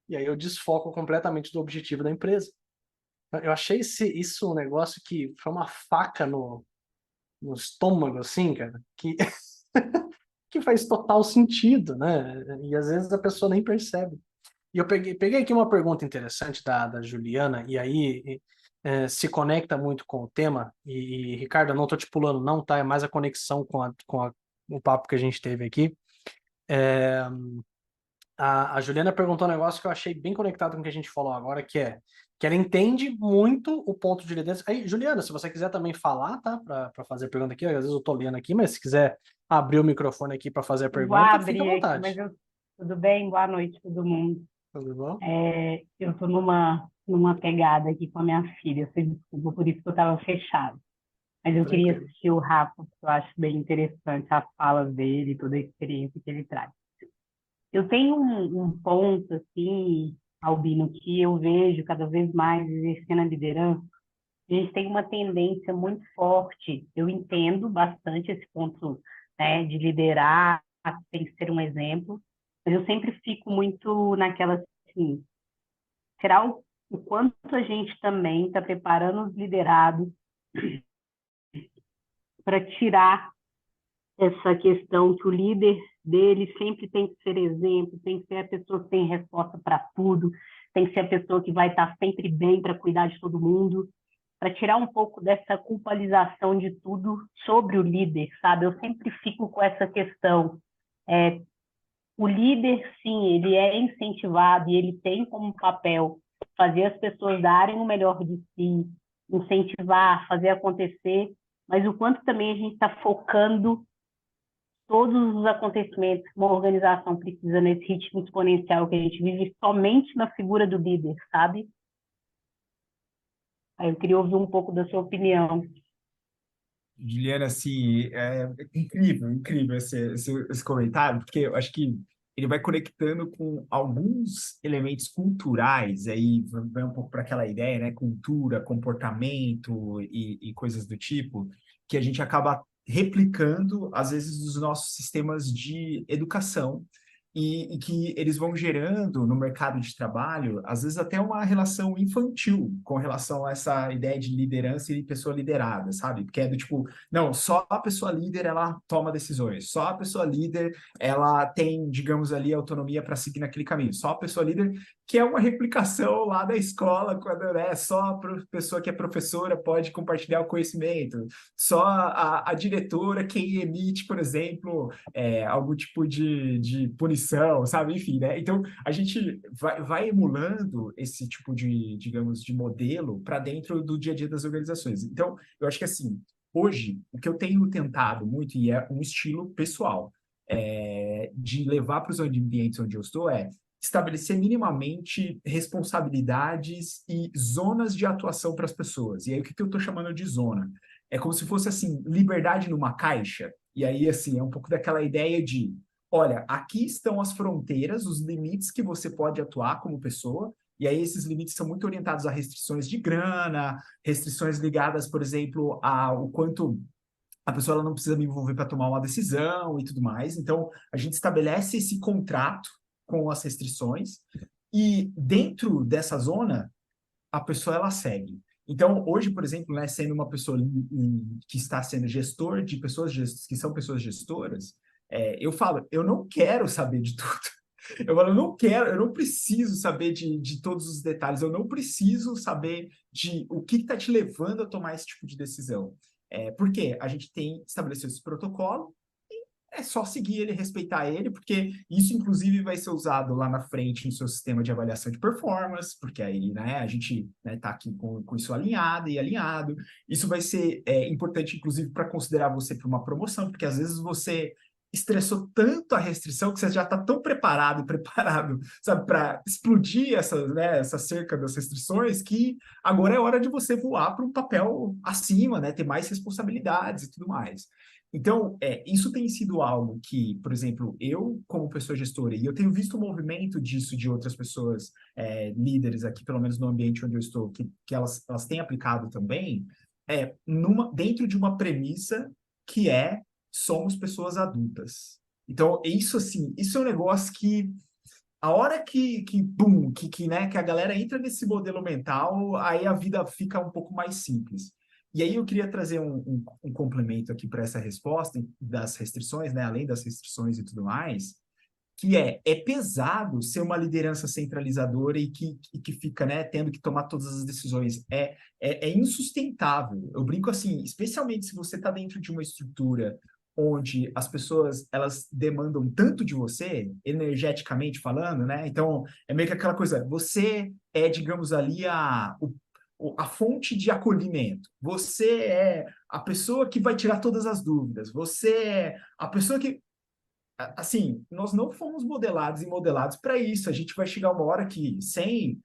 E aí eu desfoco completamente do objetivo da empresa. Eu achei isso um negócio que foi uma faca no estômago, assim, cara, que faz total sentido, né? E às vezes a pessoa nem percebe. E eu peguei aqui uma pergunta interessante da Juliana, e aí se conecta muito com o tema, e Ricardo, eu não estou te pulando não, tá? É mais a conexão com o papo que a gente teve aqui. É, a Juliana perguntou um negócio que eu achei bem conectado com o que a gente falou agora, que ela entende muito o ponto de liderança. Aí, Juliana, se você quiser também falar, tá? Para fazer a pergunta aqui, às vezes eu estou lendo aqui, mas se quiser abrir o microfone aqui para fazer a Eu vou pergunta, fica à abrir aqui, vontade. mas tudo bem? Boa noite, todo mundo. Tudo bom? Eu estou numa pegada aqui com a minha filha, você desculpa, por isso que eu estava fechado. Mas eu queria Tranquilo. assistir o Rafa, porque eu acho bem interessante as falas dele, toda a experiência que ele traz. Eu tenho um ponto, assim, Albino, que eu vejo cada vez mais exercendo a liderança. A gente tem uma tendência muito forte. Eu entendo bastante esse ponto, né, de liderar, tem que ser um exemplo, mas eu sempre fico muito naquela assim, será o quanto a gente também está preparando os liderados para tirar essa questão que o líder dele sempre tem que ser exemplo, tem que ser a pessoa que tem resposta para tudo, tem que ser a pessoa que vai estar sempre bem para cuidar de todo mundo, para tirar um pouco dessa culpabilização de tudo sobre o líder, sabe? Eu sempre fico com essa questão. O líder, sim, ele é incentivado e ele tem como papel fazer as pessoas darem o melhor de si, incentivar, fazer acontecer, mas o quanto também a gente está focando todos os acontecimentos que uma organização precisa nesse ritmo exponencial que a gente vive somente na figura do líder, sabe? Aí eu queria ouvir um pouco da sua opinião. Juliana, assim, é incrível, incrível esse comentário, porque eu acho que ele vai conectando com alguns elementos culturais, aí vai um pouco para aquela ideia, né? Cultura, comportamento e coisas do tipo, que a gente acaba replicando, às vezes, nos nossos sistemas de educação. E que eles vão gerando no mercado de trabalho, às vezes até uma relação infantil com relação a essa ideia de liderança e pessoa liderada, sabe? Porque é do tipo, não, só a pessoa líder ela toma decisões, só a pessoa líder ela tem, digamos ali, autonomia para seguir naquele caminho, só a pessoa líder que é uma replicação lá da escola, quando né, só a pessoa que é professora pode compartilhar o conhecimento, só a diretora quem emite, por exemplo, algum tipo de punição, sabe? Enfim, né? Então, a gente vai emulando esse tipo de, digamos, de modelo para dentro do dia a dia das organizações. Então, eu acho que, assim, hoje, o que eu tenho tentado muito, e é um estilo pessoal, de levar para os ambientes onde eu estou, estabelecer minimamente responsabilidades e zonas de atuação para as pessoas. E aí, o que eu estou chamando de zona? É como se fosse, assim, liberdade numa caixa. E aí, assim, é um pouco daquela ideia de, olha, aqui estão as fronteiras, os limites que você pode atuar como pessoa, e aí esses limites são muito orientados a restrições de grana, restrições ligadas, por exemplo, ao quanto a pessoa ela não precisa me envolver para tomar uma decisão e tudo mais. Então, a gente estabelece esse contrato com as restrições, e dentro dessa zona, a pessoa ela segue. Então, hoje, por exemplo, né, sendo uma pessoa que está sendo gestor de pessoas que são pessoas gestoras, eu falo, eu não quero saber de tudo. Eu falo, eu não quero, eu não preciso saber de todos os detalhes, eu não preciso saber de o que está te levando a tomar esse tipo de decisão. Porque a gente tem estabelecido esse protocolo, é só seguir ele, respeitar ele, porque isso, inclusive, vai ser usado lá na frente no seu sistema de avaliação de performance, porque aí, né, a gente tá aqui com isso alinhado e alinhado. Isso vai ser importante, inclusive, para considerar você para uma promoção, porque às vezes você estressou tanto a restrição que você já está tão preparado, sabe, para explodir essa cerca das restrições, que agora é hora de você voar para um papel acima, né, ter mais responsabilidades e tudo mais. Então, isso tem sido algo que, por exemplo, eu, como pessoa gestora, e eu tenho visto o movimento disso de outras pessoas, líderes aqui, pelo menos no ambiente onde eu estou, que elas têm aplicado também, dentro de uma premissa que somos pessoas adultas. Então, isso, assim, isso é um negócio que, a hora né, que a galera entra nesse modelo mental, aí a vida fica um pouco mais simples. E aí eu queria trazer um complemento aqui para essa resposta das restrições, né, além das restrições e tudo mais, que é pesado ser uma liderança centralizadora e que fica, né, tendo que tomar todas as decisões. É insustentável. Eu brinco assim, especialmente se você está dentro de uma estrutura onde as pessoas elas demandam tanto de você, energeticamente falando, né? Então, é meio que aquela coisa, você digamos ali, a fonte de acolhimento. Você é a pessoa que vai tirar todas as dúvidas. Você é a pessoa que... Assim, nós não fomos modelados e modelados para isso. A gente vai chegar uma hora que, sem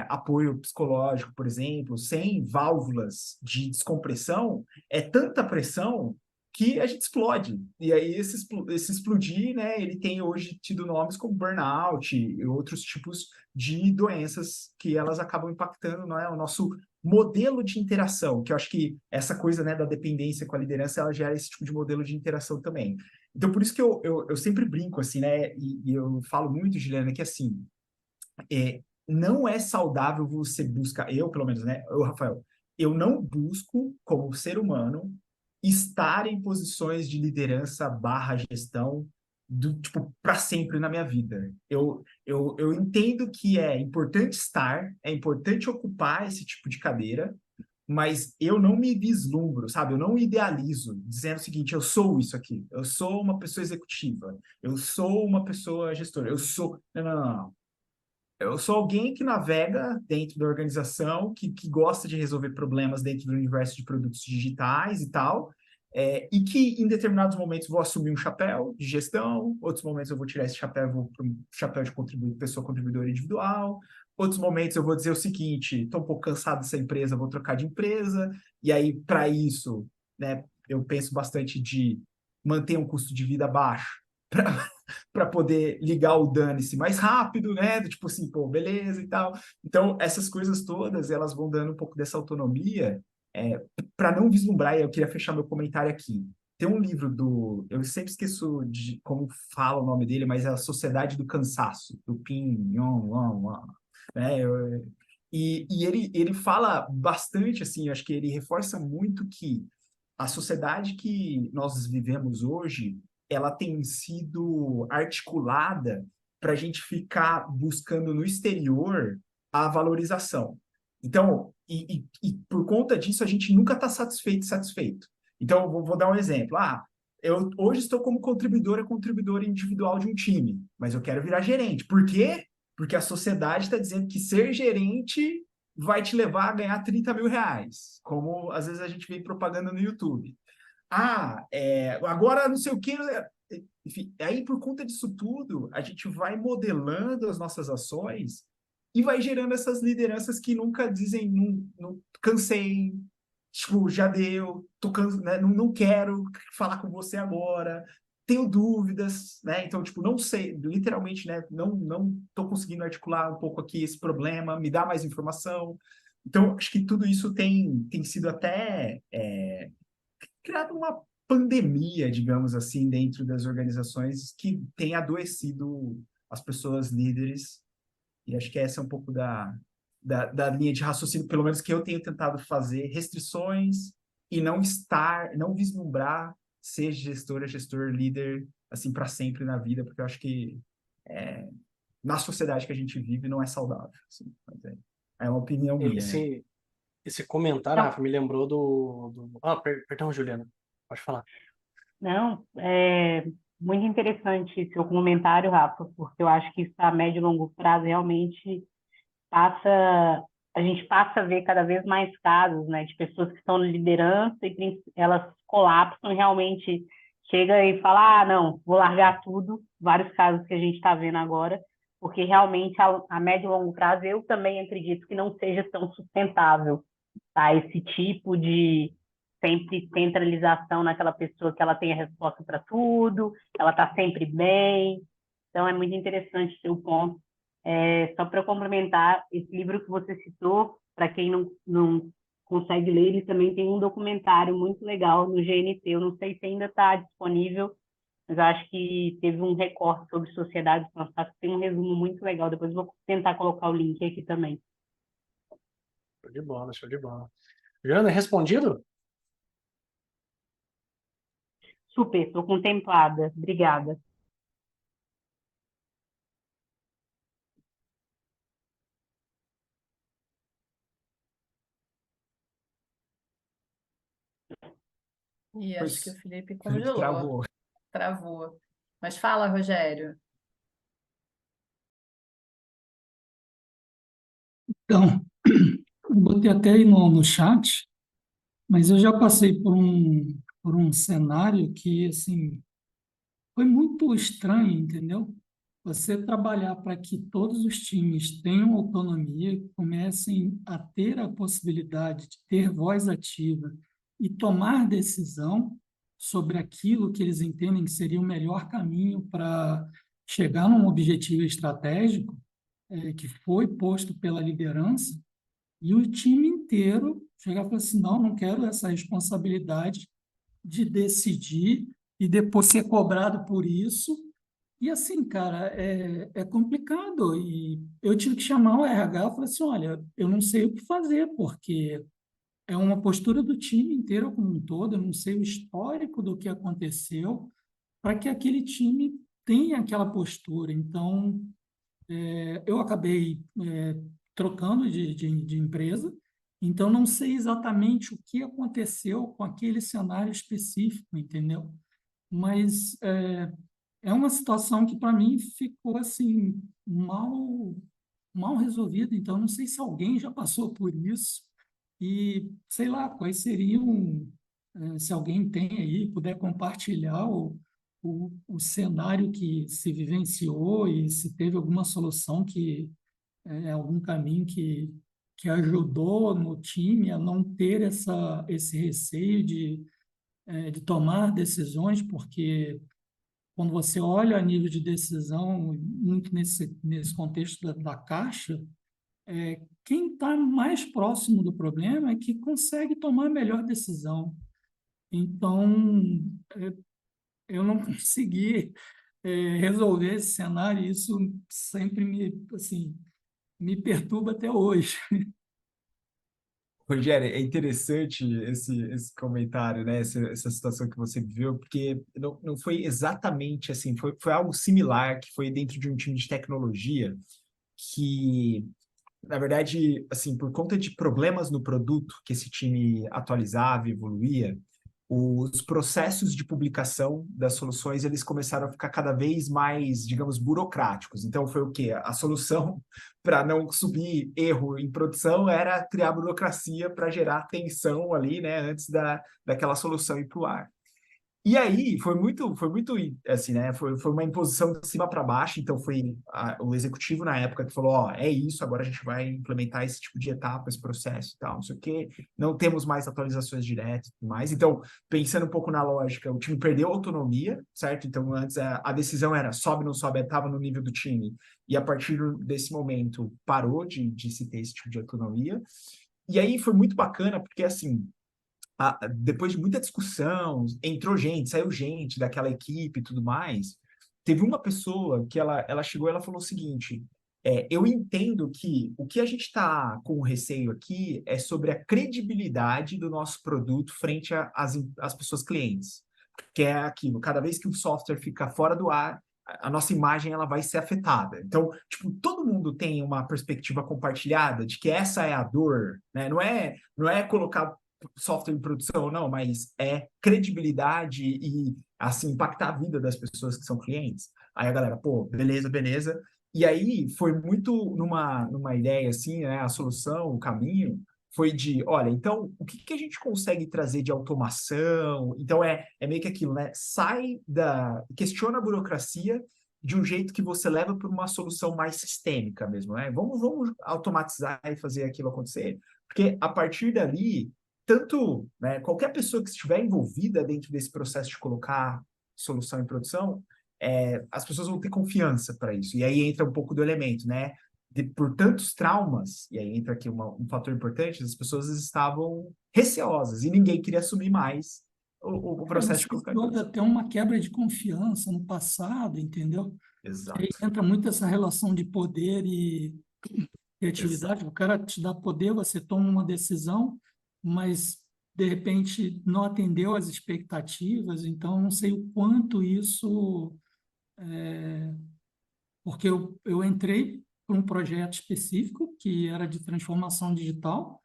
apoio psicológico, por exemplo, sem válvulas de descompressão, é tanta pressão que a gente explode. E aí, esse explodir, né, ele tem hoje tido nomes como burnout e outros tipos de doenças que elas acabam impactando, não é, o nosso modelo de interação, que eu acho que essa coisa, né, da dependência com a liderança, ela gera esse tipo de modelo de interação também. Então, por isso que eu sempre brinco, assim, né, e eu falo muito, Juliana, que, assim, não é saudável você buscar, eu, pelo menos, né, Rafael, eu não busco, como ser humano, estar em posições de liderança / gestão tipo, para sempre na minha vida. Eu entendo que é importante estar, é importante ocupar esse tipo de cadeira, mas eu não me vislumbro, sabe? Eu não idealizo, dizendo o seguinte, eu sou isso aqui, eu sou uma pessoa executiva, eu sou uma pessoa gestora, eu sou... Não, não, não, não. Eu sou alguém que navega dentro da organização, que gosta de resolver problemas dentro do universo de produtos digitais e tal, e que em determinados momentos vou assumir um chapéu de gestão, outros momentos eu vou tirar esse chapéu e vou para um chapéu de pessoa contribuidora individual, outros momentos eu vou dizer o seguinte, estou um pouco cansado dessa empresa, vou trocar de empresa, e aí para isso, né, eu penso bastante de manter um custo de vida baixo, para poder ligar o dane-se mais rápido, né? Tipo assim, pô, beleza e tal. Então, essas coisas todas, elas vão dando um pouco dessa autonomia para não vislumbrar, e eu queria fechar meu comentário aqui. Tem um livro eu sempre esqueço de como fala o nome dele, mas é A Sociedade do Cansaço, do Pin Yong Wang, né? E ele fala bastante, assim, eu acho que ele reforça muito que a sociedade que nós vivemos hoje, ela tem sido articulada para a gente ficar buscando no exterior a valorização. Então, e por conta disso, a gente nunca está satisfeito. Então, eu vou dar um exemplo. Eu hoje estou como contribuidora individual de um time, mas eu quero virar gerente. Por quê? Porque a sociedade está dizendo que ser gerente vai te levar a ganhar 30 mil reais, como às vezes a gente vê propaganda no YouTube. Agora não sei o que. Enfim, aí por conta disso tudo, a gente vai modelando as nossas ações e vai gerando essas lideranças que nunca dizem, não cansei, tipo, já deu, tô né? Não quero falar com você agora, tenho dúvidas, né? Então, tipo, não sei, literalmente, né? Não tô conseguindo articular um pouco aqui esse problema, me dá mais informação. Então, acho que tudo isso tem sido até criado uma pandemia, digamos assim, dentro das organizações que tem adoecido as pessoas líderes. E acho que essa é um pouco da linha de raciocínio, pelo menos que eu tenho tentado fazer, restrições e não vislumbrar ser gestor, líder, assim, para sempre na vida, porque eu acho que na sociedade que a gente vive não é saudável. Assim, mas é uma opinião minha, né? Esse comentário, Não, Rafa, me lembrou Ah, perdão, Juliana. Pode falar. não, é muito interessante seu comentário, Rafa, porque eu acho que isso a médio e longo prazo realmente passa, a gente passa a ver cada vez mais casos, né, de pessoas que estão na liderança e elas colapsam e realmente chega e fala, ah, não, vou largar tudo, vários casos que a gente está vendo agora, porque realmente a médio e longo prazo eu também acredito que não seja tão sustentável, tá? Esse tipo de sempre centralização naquela pessoa que ela tem a resposta para tudo, ela está sempre bem. Então, é muito interessante o seu ponto. Só para complementar, esse livro que você citou, para quem não consegue ler, ele também tem um documentário muito legal no GNT. Eu não sei se ainda está disponível, mas eu acho que teve um recorte sobre sociedade que tem um resumo muito legal. Depois eu vou tentar colocar o link aqui também. Show de bola, show de bola. Juliana, respondido? Super, estou contemplada. Obrigada. E acho que o Pois, Felipe Felipe congelou, travou. travou. Mas fala, Rogério. Então, eu botei até aí no chat, mas eu já passei por um cenário que, assim, foi muito estranho, entendeu? Você trabalhar para que todos os times tenham autonomia, comecem a ter a possibilidade de ter voz ativa e tomar decisão sobre aquilo que eles entendem que seria o melhor caminho para chegar num objetivo estratégico, que foi posto pela liderança, e o time inteiro chegar e falar assim, não, não quero essa responsabilidade de decidir e depois ser cobrado por isso. E assim, cara, é complicado. E eu tive que chamar o RH e falar assim, olha, eu não sei o que fazer, porque é uma postura do time inteiro como um todo, eu não sei o histórico do que aconteceu para que aquele time tenha aquela postura. Então, eu acabei trocando de empresa, então não sei exatamente o que aconteceu com aquele cenário específico, entendeu? Mas é uma situação que para mim ficou assim mal resolvida, então não sei se alguém já passou por isso e sei lá quais seriam, se alguém tem aí, puder compartilhar o cenário que se vivenciou e se teve alguma solução algum caminho que ajudou no time a não ter esse receio de tomar decisões, porque quando você olha a nível de decisão, muito nesse contexto da Caixa, quem está mais próximo do problema é que consegue tomar a melhor decisão. Então, eu não consegui resolver esse cenário e isso sempre assim, me perturba até hoje. Rogério, é interessante esse comentário, né? Essa situação que você viveu, porque não foi exatamente assim, foi algo similar, que foi dentro de um time de tecnologia, que, na verdade, assim, por conta de problemas no produto que esse time atualizava, evoluía, os processos de publicação das soluções eles começaram a ficar cada vez mais, digamos, burocráticos. Então foi o quê? A solução para não subir erro em produção era criar burocracia para gerar tensão ali, né, antes daquela solução ir para o ar. E aí foi muito assim, né? Foi uma imposição de cima para baixo. Então foi o executivo na época que falou: ó, é isso, agora a gente vai implementar esse tipo de etapa, esse processo e tal, não sei o quê. Não temos mais atualizações diretas e tudo mais. Então, pensando um pouco na lógica, o time perdeu autonomia, certo? Então, antes a decisão era sobe, não sobe, estava no nível do time. E a partir desse momento parou de se ter esse tipo de autonomia. E aí foi muito bacana, porque assim depois de muita discussão, entrou gente, saiu gente daquela equipe e tudo mais, teve uma pessoa que ela chegou e ela falou o seguinte: eu entendo que o que a gente está com receio aqui é sobre a credibilidade do nosso produto frente às pessoas clientes. Que é aquilo, cada vez que o software fica fora do ar, a nossa imagem ela vai ser afetada. Então, tipo, todo mundo tem uma perspectiva compartilhada de que essa é a dor, né? Não é colocar software em produção, não, mas é credibilidade e, assim, impactar a vida das pessoas que são clientes. Aí a galera, pô, beleza, beleza. E aí foi muito numa ideia, assim, né, a solução, o caminho, foi de, olha, então, o que a gente consegue trazer de automação? Então, é meio que aquilo, né? Questiona a burocracia de um jeito que você leva para uma solução mais sistêmica mesmo, né? Vamos automatizar e fazer aquilo acontecer. Porque a partir dali, tanto, né, qualquer pessoa que estiver envolvida dentro desse processo de colocar solução em produção, as pessoas vão ter confiança para isso. E aí entra um pouco do elemento, né? Por tantos traumas, e aí entra aqui um fator importante, as pessoas estavam receosas e ninguém queria assumir mais o processo de Você colocar em pode produção. até uma quebra de confiança no passado, entendeu? E aí Exato, entra muito essa relação de poder e exato. criatividade. O cara te dá poder, você toma uma decisão, mas de repente não atendeu às expectativas. Então, não sei o quanto isso, porque eu entrei para um projeto específico que era de transformação digital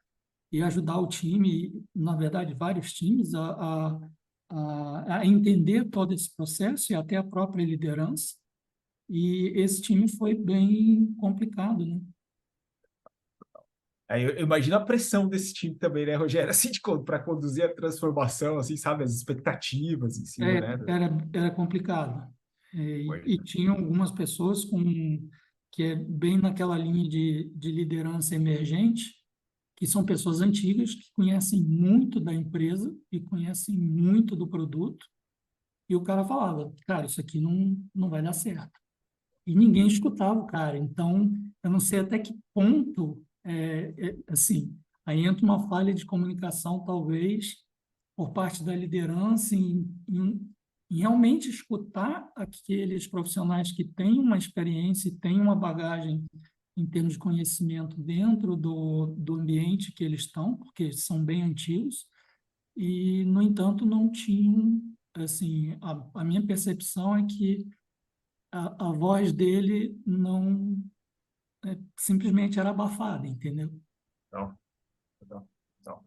e ajudar o time, na verdade, vários times, a entender todo esse processo e até a própria liderança. E esse time foi bem complicado, né? Aí eu imagino a pressão desse time também, né, Rogério? Assim, para conduzir a transformação, assim, sabe, as expectativas em cima, né? Era complicado. E Imagina. tinha algumas pessoas que é bem naquela linha de liderança emergente, que são pessoas antigas, que conhecem muito da empresa e conhecem muito do produto, e o cara falava, cara, isso aqui não vai dar certo. E ninguém escutava o cara. Então, eu não sei até que ponto, assim, aí entra uma falha de comunicação, talvez, por parte da liderança em realmente escutar aqueles profissionais que têm uma experiência e têm uma bagagem em termos de conhecimento dentro do ambiente que eles estão, porque são bem antigos, e, no entanto, não tinham, assim, a minha percepção é que a voz dele não simplesmente era abafada, entendeu? Não, não, não.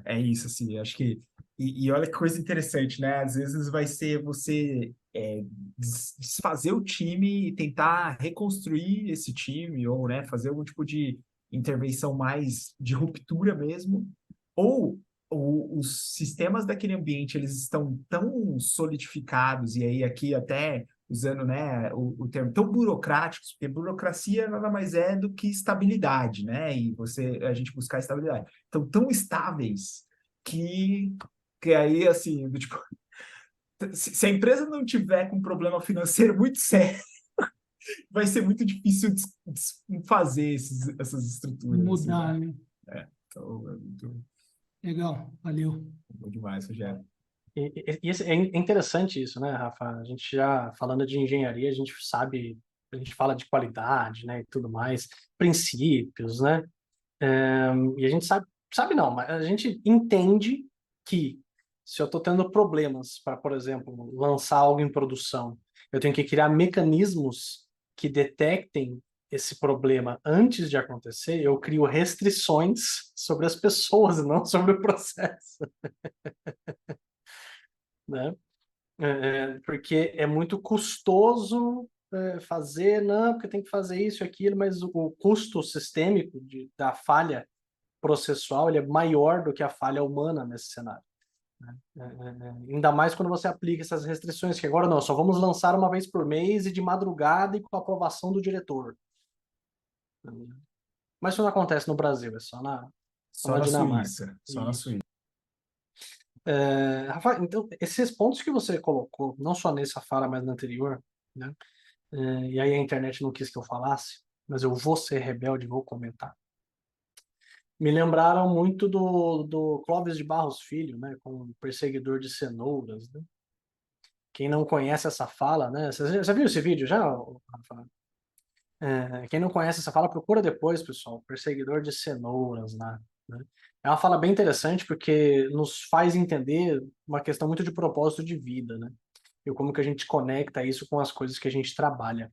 É isso, assim, acho que, e olha que coisa interessante, né? Às vezes vai ser você desfazer o time e tentar reconstruir esse time, ou, né, fazer algum tipo de intervenção mais de ruptura mesmo, ou os sistemas daquele ambiente, eles estão tão solidificados, e aí aqui até usando, né, o termo, tão burocráticos, porque burocracia nada mais é do que estabilidade, né? E a gente buscar estabilidade. Então, tão estáveis que aí, assim, tipo, se a empresa não tiver com um problema financeiro muito sério, vai ser muito difícil fazer essas estruturas, assim, né? Mudar, né? Então, é muito Legal, valeu. bom demais, Rogério. É interessante isso, né, Rafa? A gente já falando de engenharia, a gente sabe, a gente fala de qualidade, né, e tudo mais, princípios, né? E a gente sabe não, mas a gente entende que se eu estou tendo problemas para, por exemplo, lançar algo em produção, eu tenho que criar mecanismos que detectem esse problema antes de acontecer, eu crio restrições sobre as pessoas, não sobre o processo, né? Porque é muito custoso fazer, não, porque tem que fazer isso e aquilo, mas o custo sistêmico da falha processual ele é maior do que a falha humana nesse cenário. Ainda mais quando você aplica essas restrições, que agora não, só vamos lançar uma vez por mês e de madrugada e com a aprovação do diretor. Mas isso não acontece no Brasil, é só Só na na Dinamarca. Suíça, só na Isso. Suíça. Rafa, então, esses pontos que você colocou, não só nessa fala, mas na anterior, né? E aí a internet não quis que eu falasse, mas eu vou ser rebelde e vou comentar. Me lembraram muito do Clóvis de Barros Filho, né? Com o Perseguidor de Cenouras, né? Quem não conhece essa fala, né? Você viu esse vídeo já, Rafa? Quem não conhece essa fala, procura depois, pessoal. Perseguidor de Cenouras, né? É uma fala bem interessante porque nos faz entender uma questão muito de propósito de vida, né? E como que a gente conecta isso com as coisas que a gente trabalha.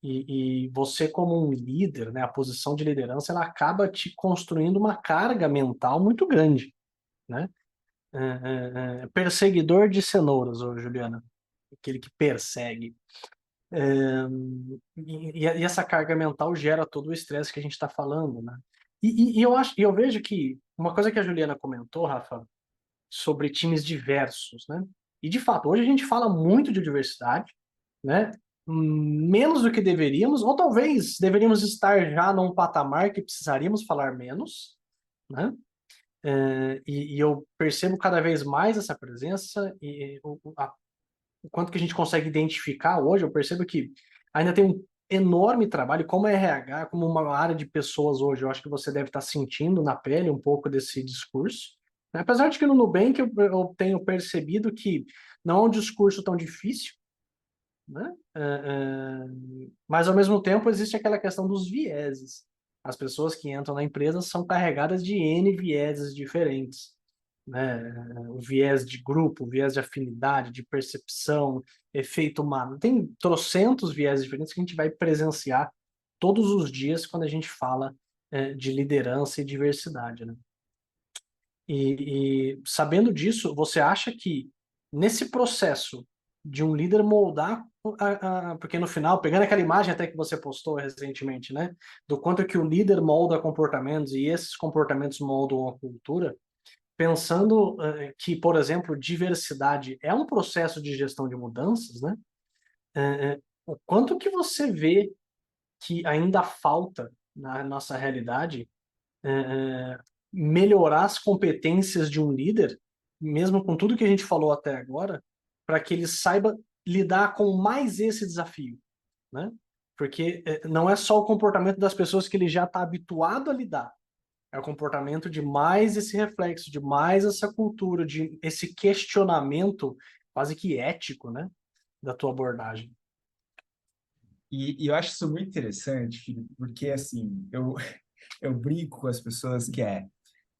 E você como um líder, né? A posição de liderança, ela acaba te construindo uma carga mental muito grande, né? Perseguidor de cenouras, ô Juliana. Aquele que persegue. E essa carga mental gera todo o estresse que a gente está falando, né? Eu vejo que uma coisa que a Juliana comentou, Rafa, sobre times diversos, né? E de fato, hoje a gente fala muito de diversidade, né? Menos do que deveríamos, ou talvez deveríamos estar já num patamar que precisaríamos falar menos, né? E eu percebo cada vez mais essa presença e o quanto que a gente consegue identificar hoje, eu percebo que ainda tem um enorme trabalho, como RH, como uma área de pessoas hoje, eu acho que você deve estar sentindo na pele um pouco desse discurso, né? Apesar de que no Nubank eu tenho percebido que não é um discurso tão difícil, né? Mas ao mesmo tempo existe aquela questão dos vieses. As pessoas que entram na empresa são carregadas de N vieses diferentes, né? O viés de grupo, o viés de afinidade, de percepção, efeito humano. Tem trocentos viés diferentes que a gente vai presenciar todos os dias quando a gente fala de liderança e diversidade, né? E sabendo disso, você acha que nesse processo de um líder moldar, porque no final, pegando aquela imagem até que você postou recentemente, né, do quanto que o líder molda comportamentos e esses comportamentos moldam a cultura, pensando que, por exemplo, diversidade é um processo de gestão de mudanças, né? O quanto que você vê que ainda falta na nossa realidade melhorar as competências de um líder, mesmo com tudo que a gente falou até agora, para que ele saiba lidar com mais esse desafio, né? Porque não é só o comportamento das pessoas que ele já está habituado a lidar, é o comportamento de mais esse reflexo, de mais essa cultura, de esse questionamento quase que ético, né, da tua abordagem. E eu acho isso muito interessante, Felipe, porque assim, eu brinco com as pessoas que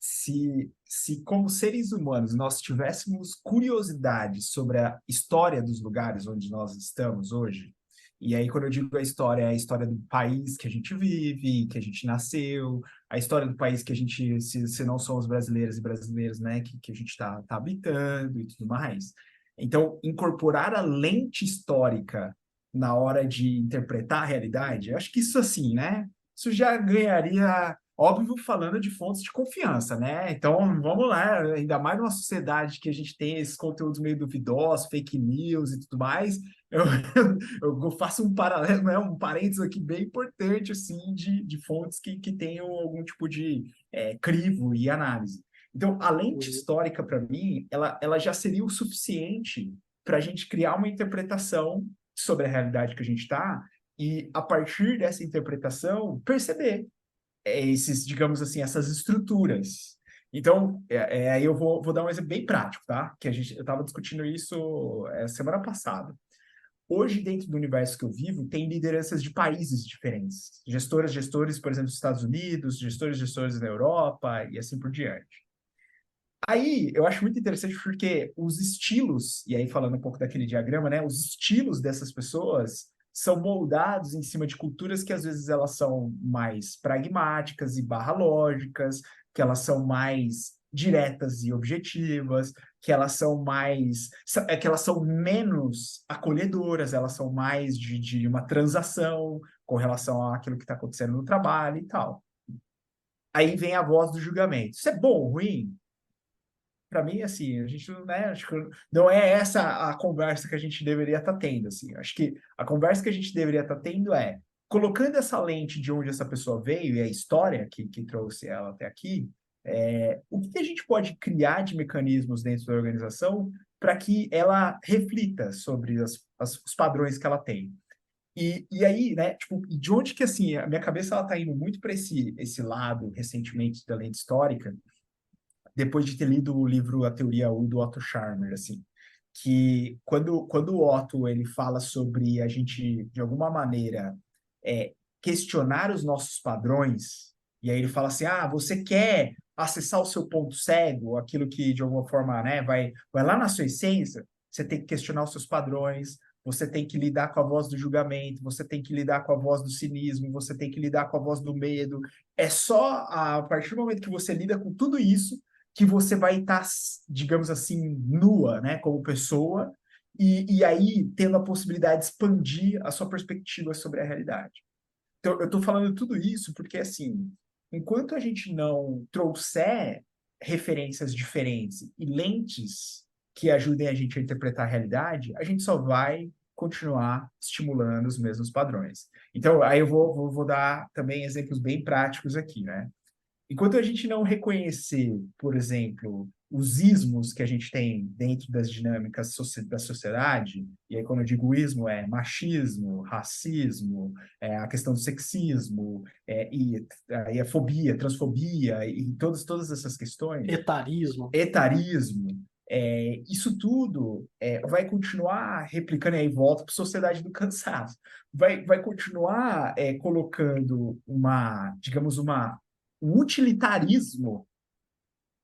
se como seres humanos nós tivéssemos curiosidade sobre a história dos lugares onde nós estamos hoje, e aí quando eu digo a história, é a história do país que a gente vive, que a gente nasceu, a história do país que a gente, se não somos brasileiras e brasileiros, né, que a gente está habitando e tudo mais. Então, incorporar a lente histórica na hora de interpretar a realidade, eu acho que isso assim, né? Isso já ganharia, óbvio, falando de fontes de confiança, né? Então, vamos lá, ainda mais numa sociedade que a gente tem esses conteúdos meio duvidosos, fake news e tudo mais, eu, eu faço um paralelo, né? Um parênteses aqui bem importante, assim, de fontes que tenham algum tipo de crivo e análise. Então, a lente histórica, para mim, ela já seria o suficiente para a gente criar uma interpretação sobre a realidade que a gente está e, a partir dessa interpretação, perceber esses, digamos assim, essas estruturas. Então, aí eu vou dar um exemplo bem prático, tá? Que eu estava discutindo isso semana passada. Hoje, dentro do universo que eu vivo, tem lideranças de países diferentes. Gestores, por exemplo, dos Estados Unidos, gestores na Europa e assim por diante. Aí, eu acho muito interessante porque os estilos, e aí falando um pouco daquele diagrama, né? Os estilos dessas pessoas são moldados em cima de culturas que às vezes elas são mais pragmáticas e barra lógicas, que elas são mais diretas e objetivas, que elas são que elas são menos acolhedoras, elas são mais de uma transação com relação àquilo que está acontecendo no trabalho e tal. Aí vem a voz do julgamento. Isso é bom ou ruim? para mim, assim, a gente não, né, acho que não é essa a conversa que a gente deveria estar tendo, assim. Acho que a conversa que a gente deveria estar tendo é, colocando essa lente de onde essa pessoa veio e a história que trouxe ela até aqui, o que a gente pode criar de mecanismos dentro da organização para que ela reflita sobre os padrões que ela tem. E aí, né, tipo, de onde que, assim, a minha cabeça ela tá indo muito para esse lado, recentemente, da lente histórica, depois de ter lido o livro A Teoria U, do Otto Scharmer, assim, que quando o Otto, ele fala sobre a gente, de alguma maneira, questionar os nossos padrões, e aí ele fala assim, você quer acessar o seu ponto cego, aquilo que, de alguma forma, né, vai lá na sua essência, você tem que questionar os seus padrões, você tem que lidar com a voz do julgamento, você tem que lidar com a voz do cinismo, você tem que lidar com a voz do medo. É só a partir do momento que você lida com tudo isso que você vai estar, digamos assim, nua, né, como pessoa, e aí tendo a possibilidade de expandir a sua perspectiva sobre a realidade. Então, eu estou falando tudo isso porque, assim, enquanto a gente não trouxer referências diferentes e lentes que ajudem a gente a interpretar a realidade, a gente só vai continuar estimulando os mesmos padrões. Então, aí eu vou dar também exemplos bem práticos aqui, né? Enquanto a gente não reconhecer, por exemplo, os ismos que a gente tem dentro das dinâmicas da sociedade, e aí quando eu digo ismo é machismo, racismo, a questão do sexismo, e a fobia, transfobia, e todas essas questões, Etarismo. etarismo, isso tudo vai continuar replicando, e aí volta para a sociedade do cansaço, vai continuar colocando digamos, um utilitarismo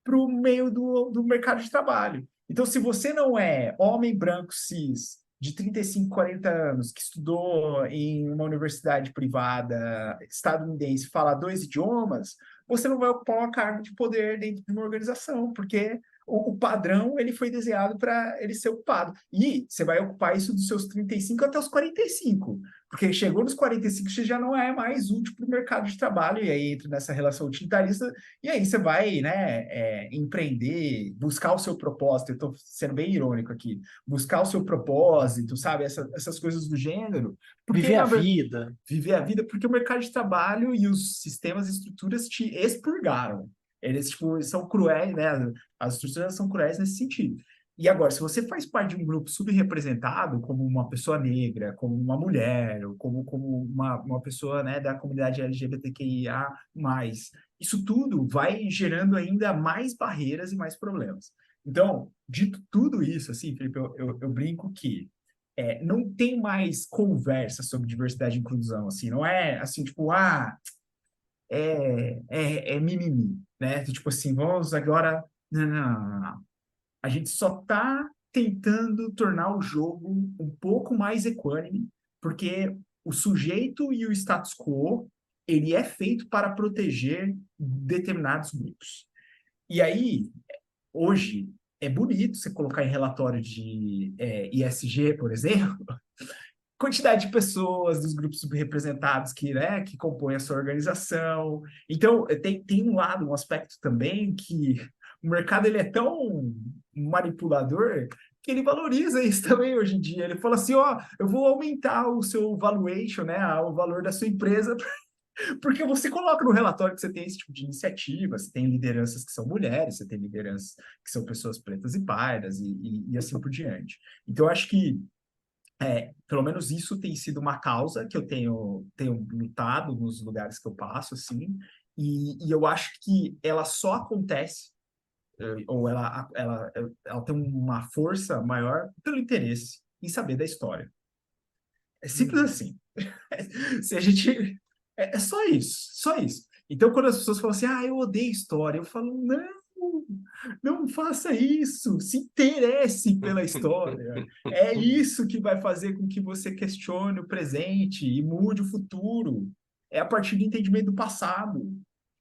para o meio do mercado de trabalho. Então, se você não é homem branco cis, de 35, 40 anos, que estudou em uma universidade privada estadunidense, fala 2 idiomas, você não vai ocupar uma carga de poder dentro de uma organização, porque o padrão ele foi desenhado para ele ser ocupado. E você vai ocupar isso dos seus 35 até os 45, porque chegou nos 45 você já não é mais útil para o mercado de trabalho, e aí entra nessa relação utilitarista, e aí você vai, né, empreender, buscar o seu propósito. Eu estou sendo bem irônico aqui, buscar o seu propósito, sabe? Essas coisas do gênero. Porque, Viver a vida. viver a vida, porque o mercado de trabalho e os sistemas e estruturas te expurgaram. Eles, tipo, são cruéis, né? As estruturas são cruéis nesse sentido. E agora, se você faz parte de um grupo subrepresentado, como uma pessoa negra, como uma mulher, ou como uma pessoa, né, da comunidade LGBTQIA+, isso tudo vai gerando ainda mais barreiras e mais problemas. Então, dito tudo isso, assim, Felipe, eu brinco que não tem mais conversa sobre diversidade e inclusão, assim, não é assim, tipo, mimimi, né? Tipo assim, vamos agora... Não. A gente só está tentando tornar o jogo um pouco mais equânime, porque o sujeito e o status quo, ele é feito para proteger determinados grupos. E aí, hoje, é bonito você colocar em relatório de ISG, por exemplo, quantidade de pessoas dos grupos subrepresentados que compõem a sua organização. Então, tem um lado, um aspecto também que o mercado ele é tão manipulador que ele valoriza isso também hoje em dia. Ele fala assim, eu vou aumentar o seu valuation, né, o valor da sua empresa, porque você coloca no relatório que você tem esse tipo de iniciativa, você tem lideranças que são mulheres, você tem lideranças que são pessoas pretas e pardas, e assim por diante. Então, eu acho que pelo menos isso tem sido uma causa que eu tenho lutado nos lugares que eu passo, assim, e eu acho que ela só acontece, ou ela tem uma força maior pelo interesse em saber da história. É simples assim. Se a gente... É só isso, só isso. Então, quando as pessoas falam assim, eu odeio história, eu falo, não faça isso, se interesse pela história. É isso que vai fazer com que você questione o presente e mude o futuro. É a partir do entendimento do passado.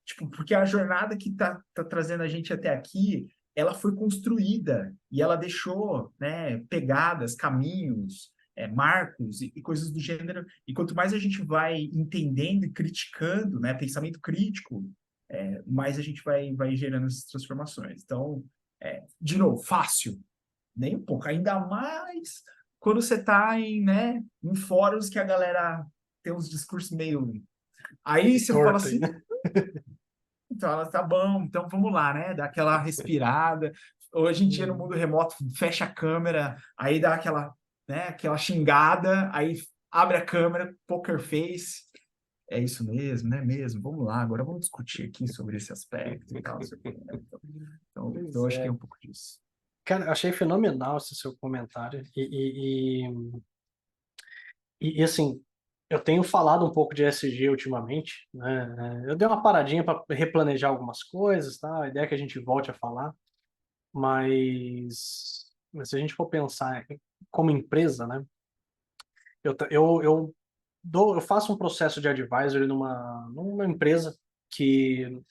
Tipo, porque a jornada que tá trazendo a gente até aqui, ela foi construída e ela deixou, né, pegadas, caminhos, marcos e coisas do gênero. E quanto mais a gente vai entendendo e criticando, né, pensamento crítico, mais a gente vai gerando essas transformações. Então, De novo, fácil. Nem um pouco. Ainda mais quando você está né, em fóruns que a galera tem uns discursos meio... Aí você fala Torto aí, assim, né? então ela tá bom, então vamos lá, né? Dá aquela respirada. Hoje em dia, no mundo remoto, fecha a câmera, aí dá aquela, né, aquela xingada, aí abre a câmera, poker face. É isso mesmo, né? Mesmo. Vamos lá, agora vamos discutir aqui sobre esse aspecto e tal. Né? Então, Pois eu acho que é é. um pouco disso. Cara, eu achei fenomenal esse seu comentário. E, assim, eu tenho falado um pouco de ESG ultimamente, né? Eu dei uma paradinha para replanejar algumas coisas, tá? A ideia é que a gente volte a falar, mas se a gente for pensar como empresa, né? Eu faço um processo de advisory numa empresa que,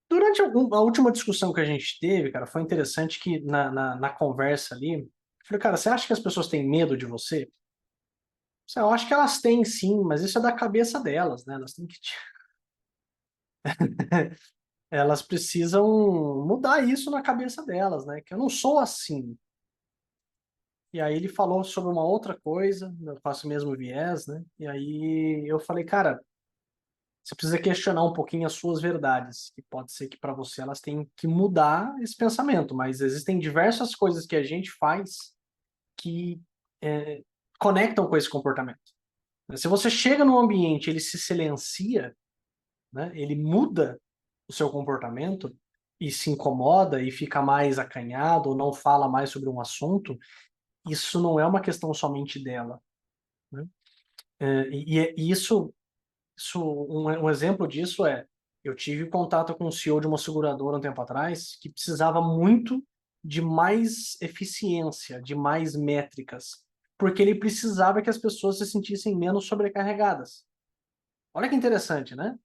durante a última discussão que a gente teve, cara, foi interessante que na conversa ali, eu falei, cara, você acha que as pessoas têm medo de você? Eu acho que elas têm sim, mas isso é da cabeça delas, né? Elas têm que elas precisam mudar isso na cabeça delas, né? Que eu não sou assim. E aí ele falou sobre uma outra coisa, eu faço o mesmo viés, né? E aí eu falei, cara, você precisa questionar um pouquinho as suas verdades, que pode ser que para você elas tenham que mudar esse pensamento, mas existem diversas coisas que a gente faz que conectam com esse comportamento. Se você chega num ambiente, ele se silencia, né? Ele muda o seu comportamento e se incomoda e fica mais acanhado ou não fala mais sobre um assunto, isso não é uma questão somente dela, né? E um exemplo disso eu tive contato com o CEO de uma seguradora um tempo atrás que precisava muito de mais eficiência, de mais métricas, porque ele precisava que as pessoas se sentissem menos sobrecarregadas. Olha que interessante, né?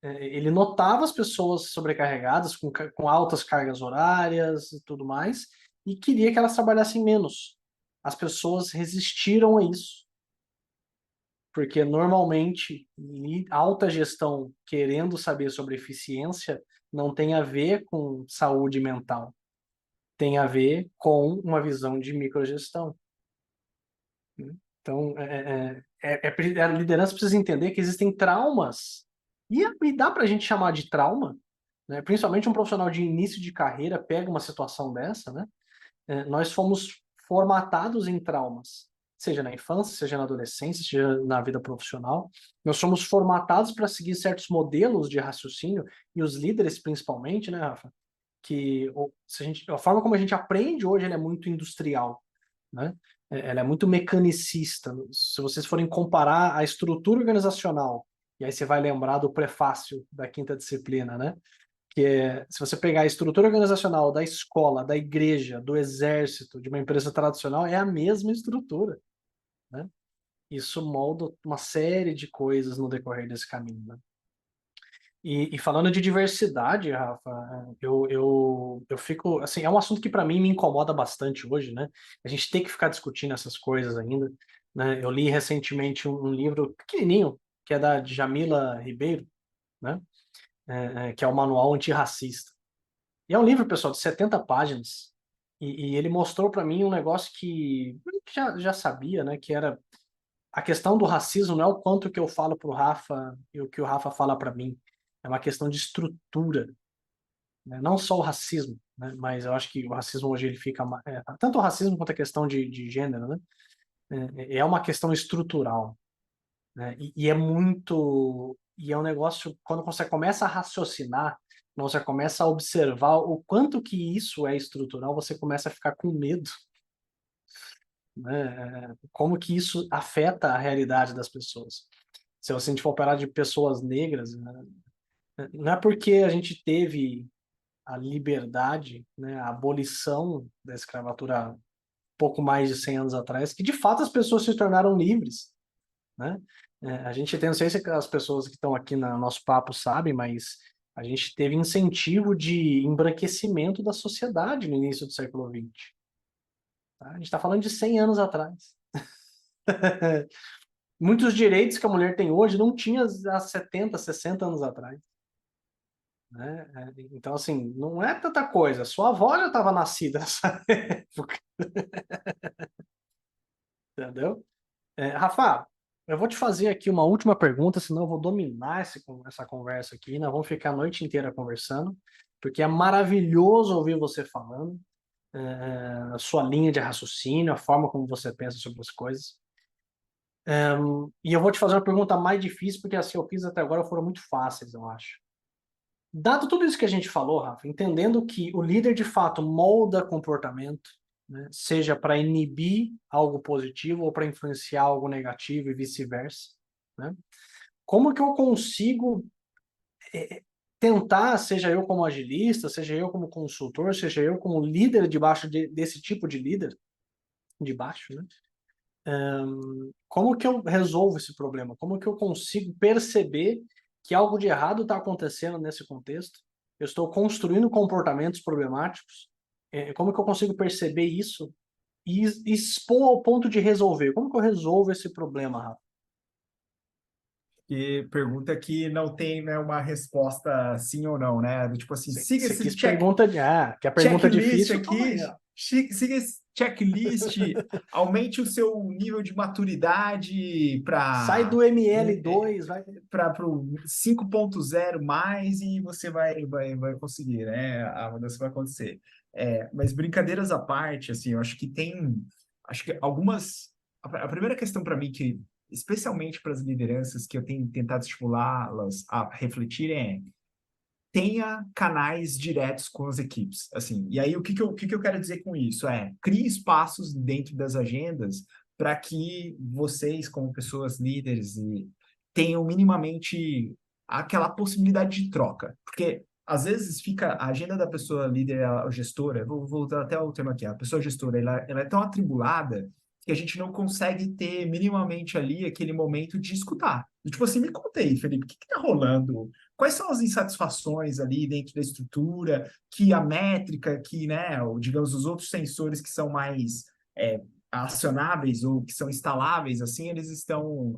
Ele notava as pessoas sobrecarregadas, com altas cargas horárias e tudo mais, e queria que elas trabalhassem menos. As pessoas resistiram a isso, porque normalmente alta gestão querendo saber sobre eficiência não tem a ver com saúde mental, tem a ver com uma visão de microgestão. Então, a liderança precisa entender que existem traumas, e dá para a gente chamar de trauma, né? Principalmente um profissional de início de carreira pega uma situação dessa, né? Nós fomos formatados em traumas, seja na infância, seja na adolescência, seja na vida profissional. Nós somos formatados para seguir certos modelos de raciocínio, e os líderes principalmente, né, Rafa? A forma como a gente aprende hoje, ela é muito industrial, né? Ela é muito mecanicista. Se vocês forem comparar a estrutura organizacional, e aí você vai lembrar do prefácio da quinta disciplina, né? Se você pegar a estrutura organizacional da escola, da igreja, do exército, de uma empresa tradicional, é a mesma estrutura, né? Isso molda uma série de coisas no decorrer desse caminho, né? E falando de diversidade, Rafa, eu fico, assim, é um assunto que para mim me incomoda bastante hoje, né? A gente tem que ficar discutindo essas coisas ainda, né? Eu li recentemente um livro pequenininho, que é da Djamila Ribeiro, né? Que é o Manual Antirracista. E é um livro, pessoal, de 70 páginas. E ele mostrou para mim um negócio que eu já sabia, né? Que era a questão do racismo não é o quanto que eu falo para o Rafa e o que o Rafa fala para mim. É uma questão de estrutura, né? Não só o racismo, né? Mas eu acho que o racismo hoje ele fica tanto o racismo quanto a questão de gênero, né? É uma questão estrutural, né? E é um negócio quando você começa a raciocinar, quando você começa a observar o quanto que isso é estrutural, você começa a ficar com medo, né? Como que isso afeta a realidade das pessoas. Se a gente for parar de pessoas negras, né? Não é porque a gente teve a liberdade, né, a abolição da escravatura há pouco mais de 100 anos atrás, que de fato as pessoas se tornaram livres, né? A gente tem, não sei se as pessoas que estão aqui no nosso papo sabem, mas a gente teve incentivo de embranquecimento da sociedade no início do século XX. Tá? A gente está falando de 100 anos atrás. Muitos direitos que a mulher tem hoje não tinha há 70, 60 anos atrás. né? Então, assim, não é tanta coisa. Sua avó já estava nascida nessa época, entendeu? Rafa, eu vou te fazer aqui uma última pergunta, senão eu vou dominar essa conversa aqui. Nós vamos ficar a noite inteira conversando, porque é maravilhoso ouvir você falando, a sua linha de raciocínio, a forma como você pensa sobre as coisas. E eu vou te fazer uma pergunta mais difícil, porque assim, eu fiz até agora foram muito fáceis, eu acho. Dado tudo isso que a gente falou, Rafa, entendendo que o líder de fato molda comportamento, né, seja para inibir algo positivo ou para influenciar algo negativo e vice-versa, né, como que eu consigo tentar, seja eu como agilista, seja eu como consultor, seja eu como líder debaixo desse tipo de líder, de baixo, né? Como que eu resolvo esse problema? Como que eu consigo perceber que algo de errado está acontecendo nesse contexto? Eu estou construindo comportamentos problemáticos. Como que eu consigo perceber isso e expor ao ponto de resolver? Como que eu resolvo esse problema, Rafa? E pergunta que não tem, né, uma resposta sim ou não, né? Do tipo assim, siga Você esse quis pergunta de... que a pergunta checklist difícil, toma aqui, aí, ó. siga esse checklist, aumente o seu nível de maturidade Sai para do ML2, vai... o 5.0 mais e você vai conseguir, né? A mudança vai acontecer. Mas brincadeiras à parte, assim, eu acho que acho que algumas, a primeira questão para mim que, especialmente para as lideranças que eu tenho tentado estimulá-las a refletirem tenha canais diretos com as equipes, assim. E aí, o que eu quero dizer com isso? Crie espaços dentro das agendas para que vocês, como pessoas líderes, tenham minimamente aquela possibilidade de troca. Porque, às vezes, fica a agenda da pessoa líder, a gestora, vou voltar até o tema aqui, a pessoa gestora, ela é tão atribulada que a gente não consegue ter minimamente ali aquele momento de escutar. Tipo assim, me conta aí, Felipe, o que está rolando? Quais são as insatisfações ali dentro da estrutura, que a métrica, que, né, ou, digamos, os outros sensores que são mais acionáveis ou que são instaláveis, assim, eles estão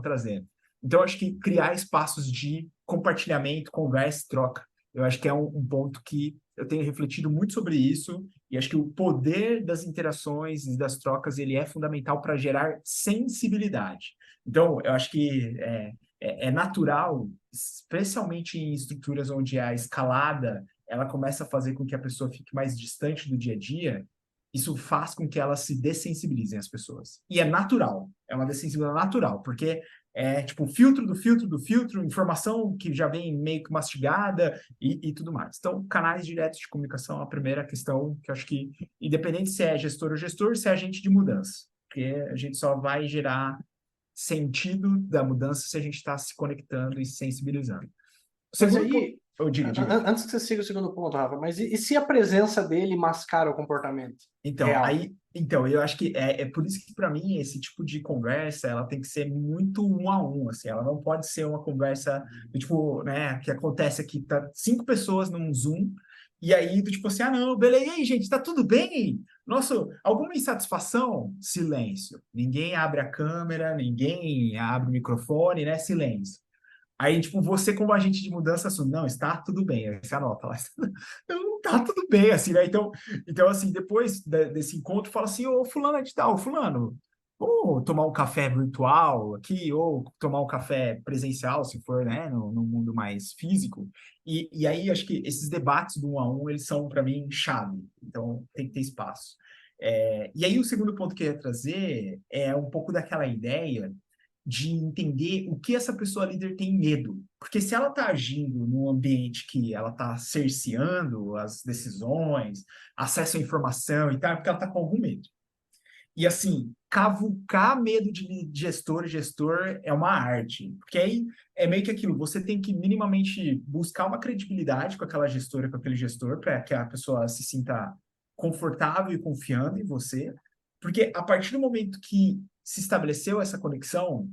trazendo. Então, acho que criar espaços de compartilhamento, conversa, troca, eu acho que é um ponto que eu tenho refletido muito sobre isso e acho que o poder das interações e das trocas, ele é fundamental para gerar sensibilidade. Então, eu acho que é natural, especialmente em estruturas onde a escalada ela começa a fazer com que a pessoa fique mais distante do dia a dia, isso faz com que elas se dessensibilizem as pessoas. E é natural, é uma dessensibilização natural, porque é tipo filtro do filtro do filtro, informação que já vem meio que mastigada e tudo mais. Então, canais diretos de comunicação é a primeira questão que eu acho que, independente se é gestor ou gestor, se é agente de mudança, porque a gente só vai gerar sentido da mudança se a gente está se conectando e se sensibilizando. Mas Segundo ponto. aí, Diga. antes que você siga o segundo ponto, Rafa, mas e se a presença dele mascara o comportamento real? Então, eu acho que é por isso que, para mim, esse tipo de conversa, ela tem que ser muito um a um, assim, ela não pode ser uma conversa, tipo, né, que acontece aqui, tá 5 pessoas num Zoom, e aí, tipo assim, não, beleza, e aí, gente, tá tudo bem? Nossa, alguma insatisfação? Silêncio. Ninguém abre a câmera, ninguém abre o microfone, né, silêncio. Aí, tipo, você como agente de mudança, assume, não, está tudo bem. Aí você anota lá, não tá tudo bem, assim, né? Então assim, depois desse encontro, fala assim, ô fulano de tal, fulano, vamos tomar um café virtual aqui, ou tomar um café presencial, se for, né, no mundo mais físico. E aí, acho que esses debates do 1 a 1, eles são, para mim, chave. Então, tem que ter espaço. E aí, o segundo ponto que eu ia trazer é um pouco daquela ideia de entender o que essa pessoa líder tem medo. Porque se ela está agindo num ambiente que ela está cerceando as decisões, acesso à informação e tal, é porque ela está com algum medo. E assim, cavucar medo de gestor e gestor é uma arte. Porque aí é meio que aquilo, você tem que minimamente buscar uma credibilidade com aquela gestora, com aquele gestor, para que a pessoa se sinta confortável e confiando em você. Porque a partir do momento que se estabeleceu essa conexão,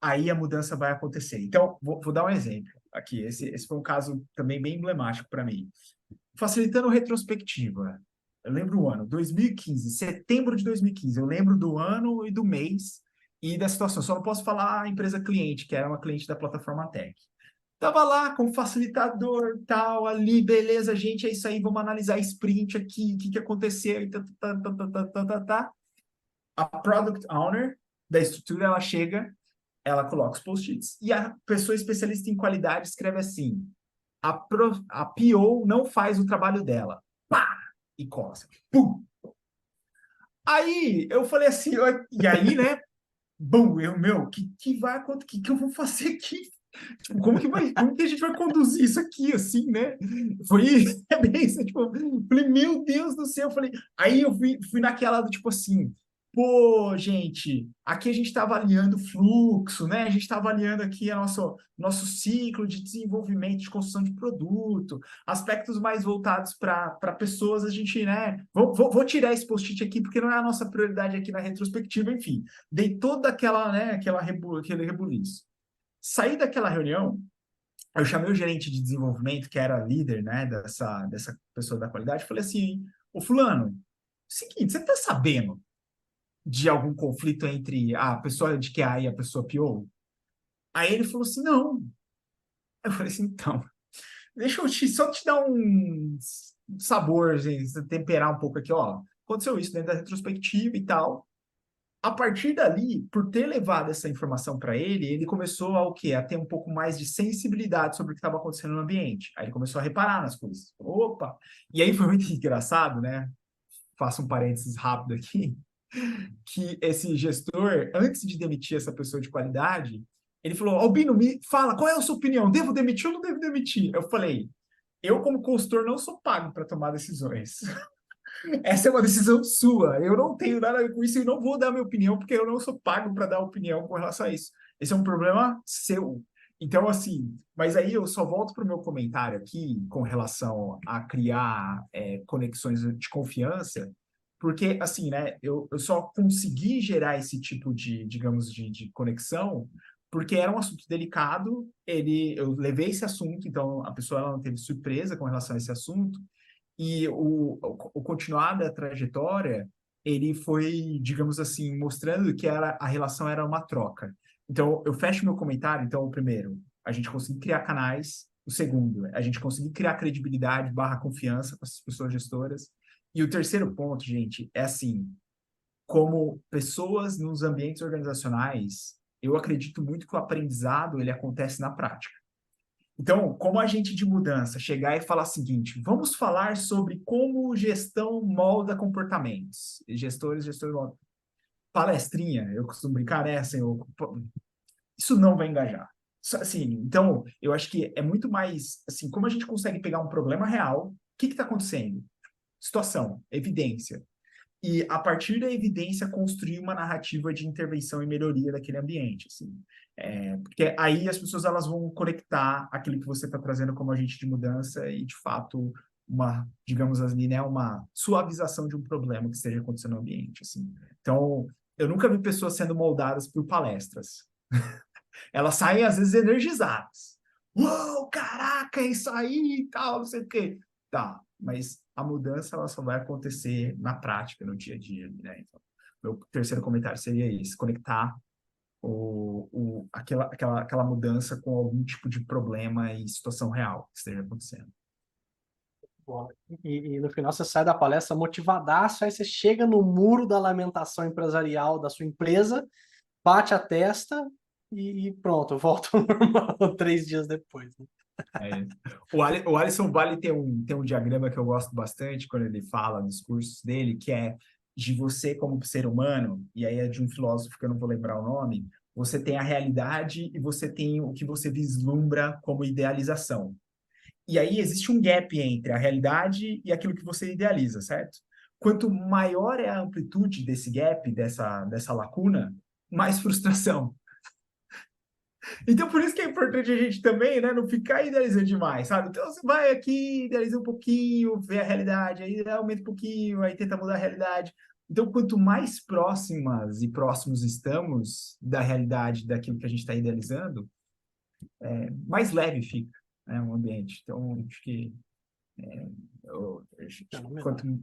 aí a mudança vai acontecer. Então, vou dar um exemplo aqui. Esse foi um caso também bem emblemático para mim. Facilitando retrospectiva. Eu lembro o ano, 2015, setembro de 2015. Eu lembro do ano e do mês e da situação. Só não posso falar a empresa cliente, que era uma cliente da plataforma Tech. Tava lá com facilitador, tal, ali, beleza, gente, é isso aí, vamos analisar a sprint aqui, o que que aconteceu, e tá. A product owner da estrutura, ela chega, ela coloca os post-its. E a pessoa especialista em qualidade escreve assim, a PO não faz o trabalho dela. Pá! E coça. Pum! Aí, eu falei assim, e aí, né, bom, que vai acontecer? Que eu vou fazer aqui? Tipo, como que a gente vai conduzir isso aqui, assim, né? Foi bem isso, tipo, falei, meu Deus do céu, eu falei, aí eu fui naquela do tipo assim, pô, gente, aqui a gente está avaliando o fluxo, né? A gente está avaliando aqui nosso ciclo de desenvolvimento, de construção de produto, aspectos mais voltados para pessoas, a gente, né? Vou tirar esse post-it aqui, porque não é a nossa prioridade aqui na retrospectiva, enfim, dei toda aquela, né, aquele rebuliço. Saí daquela reunião, eu chamei o gerente de desenvolvimento, que era líder, né, dessa pessoa da qualidade, falei assim, ô fulano, seguinte, você está sabendo de algum conflito entre a pessoa de QA e a pessoa PO? Aí ele falou assim, não. Eu falei assim, então, deixa eu só te dar um sabor, gente, temperar um pouco aqui, ó. Aconteceu isso dentro da retrospectiva e tal. A partir dali, por ter levado essa informação para ele, ele começou a, o quê? A ter um pouco mais de sensibilidade sobre o que estava acontecendo no ambiente. Aí ele começou a reparar nas coisas. Opa! E aí foi muito engraçado, né? Faço um parênteses rápido aqui, que esse gestor, antes de demitir essa pessoa de qualidade, ele falou, Albino, me fala, qual é a sua opinião? Devo demitir ou não devo demitir? Eu falei, eu como consultor não sou pago para tomar decisões. Essa é uma decisão sua. Eu não tenho nada a ver com isso e não vou dar minha opinião, porque eu não sou pago para dar opinião com relação a isso. Esse é um problema seu. Então, assim, mas aí eu só volto para o meu comentário aqui com relação a criar conexões de confiança, porque, assim, né, eu só consegui gerar esse tipo de, digamos, de conexão porque era um assunto delicado, eu levei esse assunto, então a pessoa ela não teve surpresa com relação a esse assunto, e o continuar da trajetória, ele foi, digamos assim, mostrando que a relação era uma troca. Então, eu fecho meu comentário. Então, o primeiro, a gente conseguir criar canais. O segundo, a gente conseguir criar credibilidade barra confiança com essas pessoas gestoras. E o terceiro ponto, gente, é assim, como pessoas nos ambientes organizacionais, eu acredito muito que o aprendizado, ele acontece na prática. Então, como agente de mudança, chegar e falar o seguinte, vamos falar sobre como gestão molda comportamentos. Gestores moldam. Palestrinha, eu costumo brincar, né? Assim, isso não vai engajar. Assim, então, eu acho que é muito mais, assim, como a gente consegue pegar um problema real, o que está acontecendo? Situação, evidência. E, a partir da evidência, construir uma narrativa de intervenção e melhoria daquele ambiente, assim. Porque aí as pessoas elas vão conectar aquilo que você está trazendo como agente de mudança e, de fato, digamos assim, né, uma suavização de um problema que esteja acontecendo no ambiente, assim. Então, eu nunca vi pessoas sendo moldadas por palestras. Elas saem, às vezes, energizadas. Uou, caraca, é isso aí e tal, não sei o quê. Tá, mas a mudança ela só vai acontecer na prática, no dia a dia, né? Então, meu terceiro comentário seria esse, conectar aquela mudança com algum tipo de problema e situação real que esteja acontecendo. Bom, e no final você sai da palestra motivadaço, aí você chega no muro da lamentação empresarial da sua empresa, bate a testa e pronto, volta ao normal 3 dias depois, né? É isso. O Alisson Vale tem um diagrama que eu gosto bastante quando ele fala nos cursos dele, que é de você como ser humano, e aí é de um filósofo que eu não vou lembrar o nome, você tem a realidade e você tem o que você vislumbra como idealização. E aí existe um gap entre a realidade e aquilo que você idealiza, certo? Quanto maior é a amplitude desse gap, dessa lacuna, mais frustração. Então, por isso que é importante a gente também, né, não ficar idealizando demais, sabe? Então, você vai aqui, idealiza um pouquinho, vê a realidade, aí aumenta um pouquinho, aí tenta mudar a realidade. Então, quanto mais próximas e próximos estamos da realidade, daquilo que a gente está idealizando, mais leve fica, né, o ambiente. Então, acho que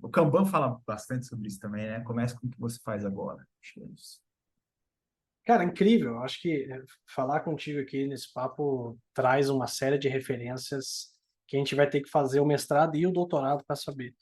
o Kanban fala bastante sobre isso também, né? Começa com o que você faz agora. Acho que é isso. Cara, incrível. Acho que falar contigo aqui nesse papo traz uma série de referências que a gente vai ter que fazer o mestrado e o doutorado para saber.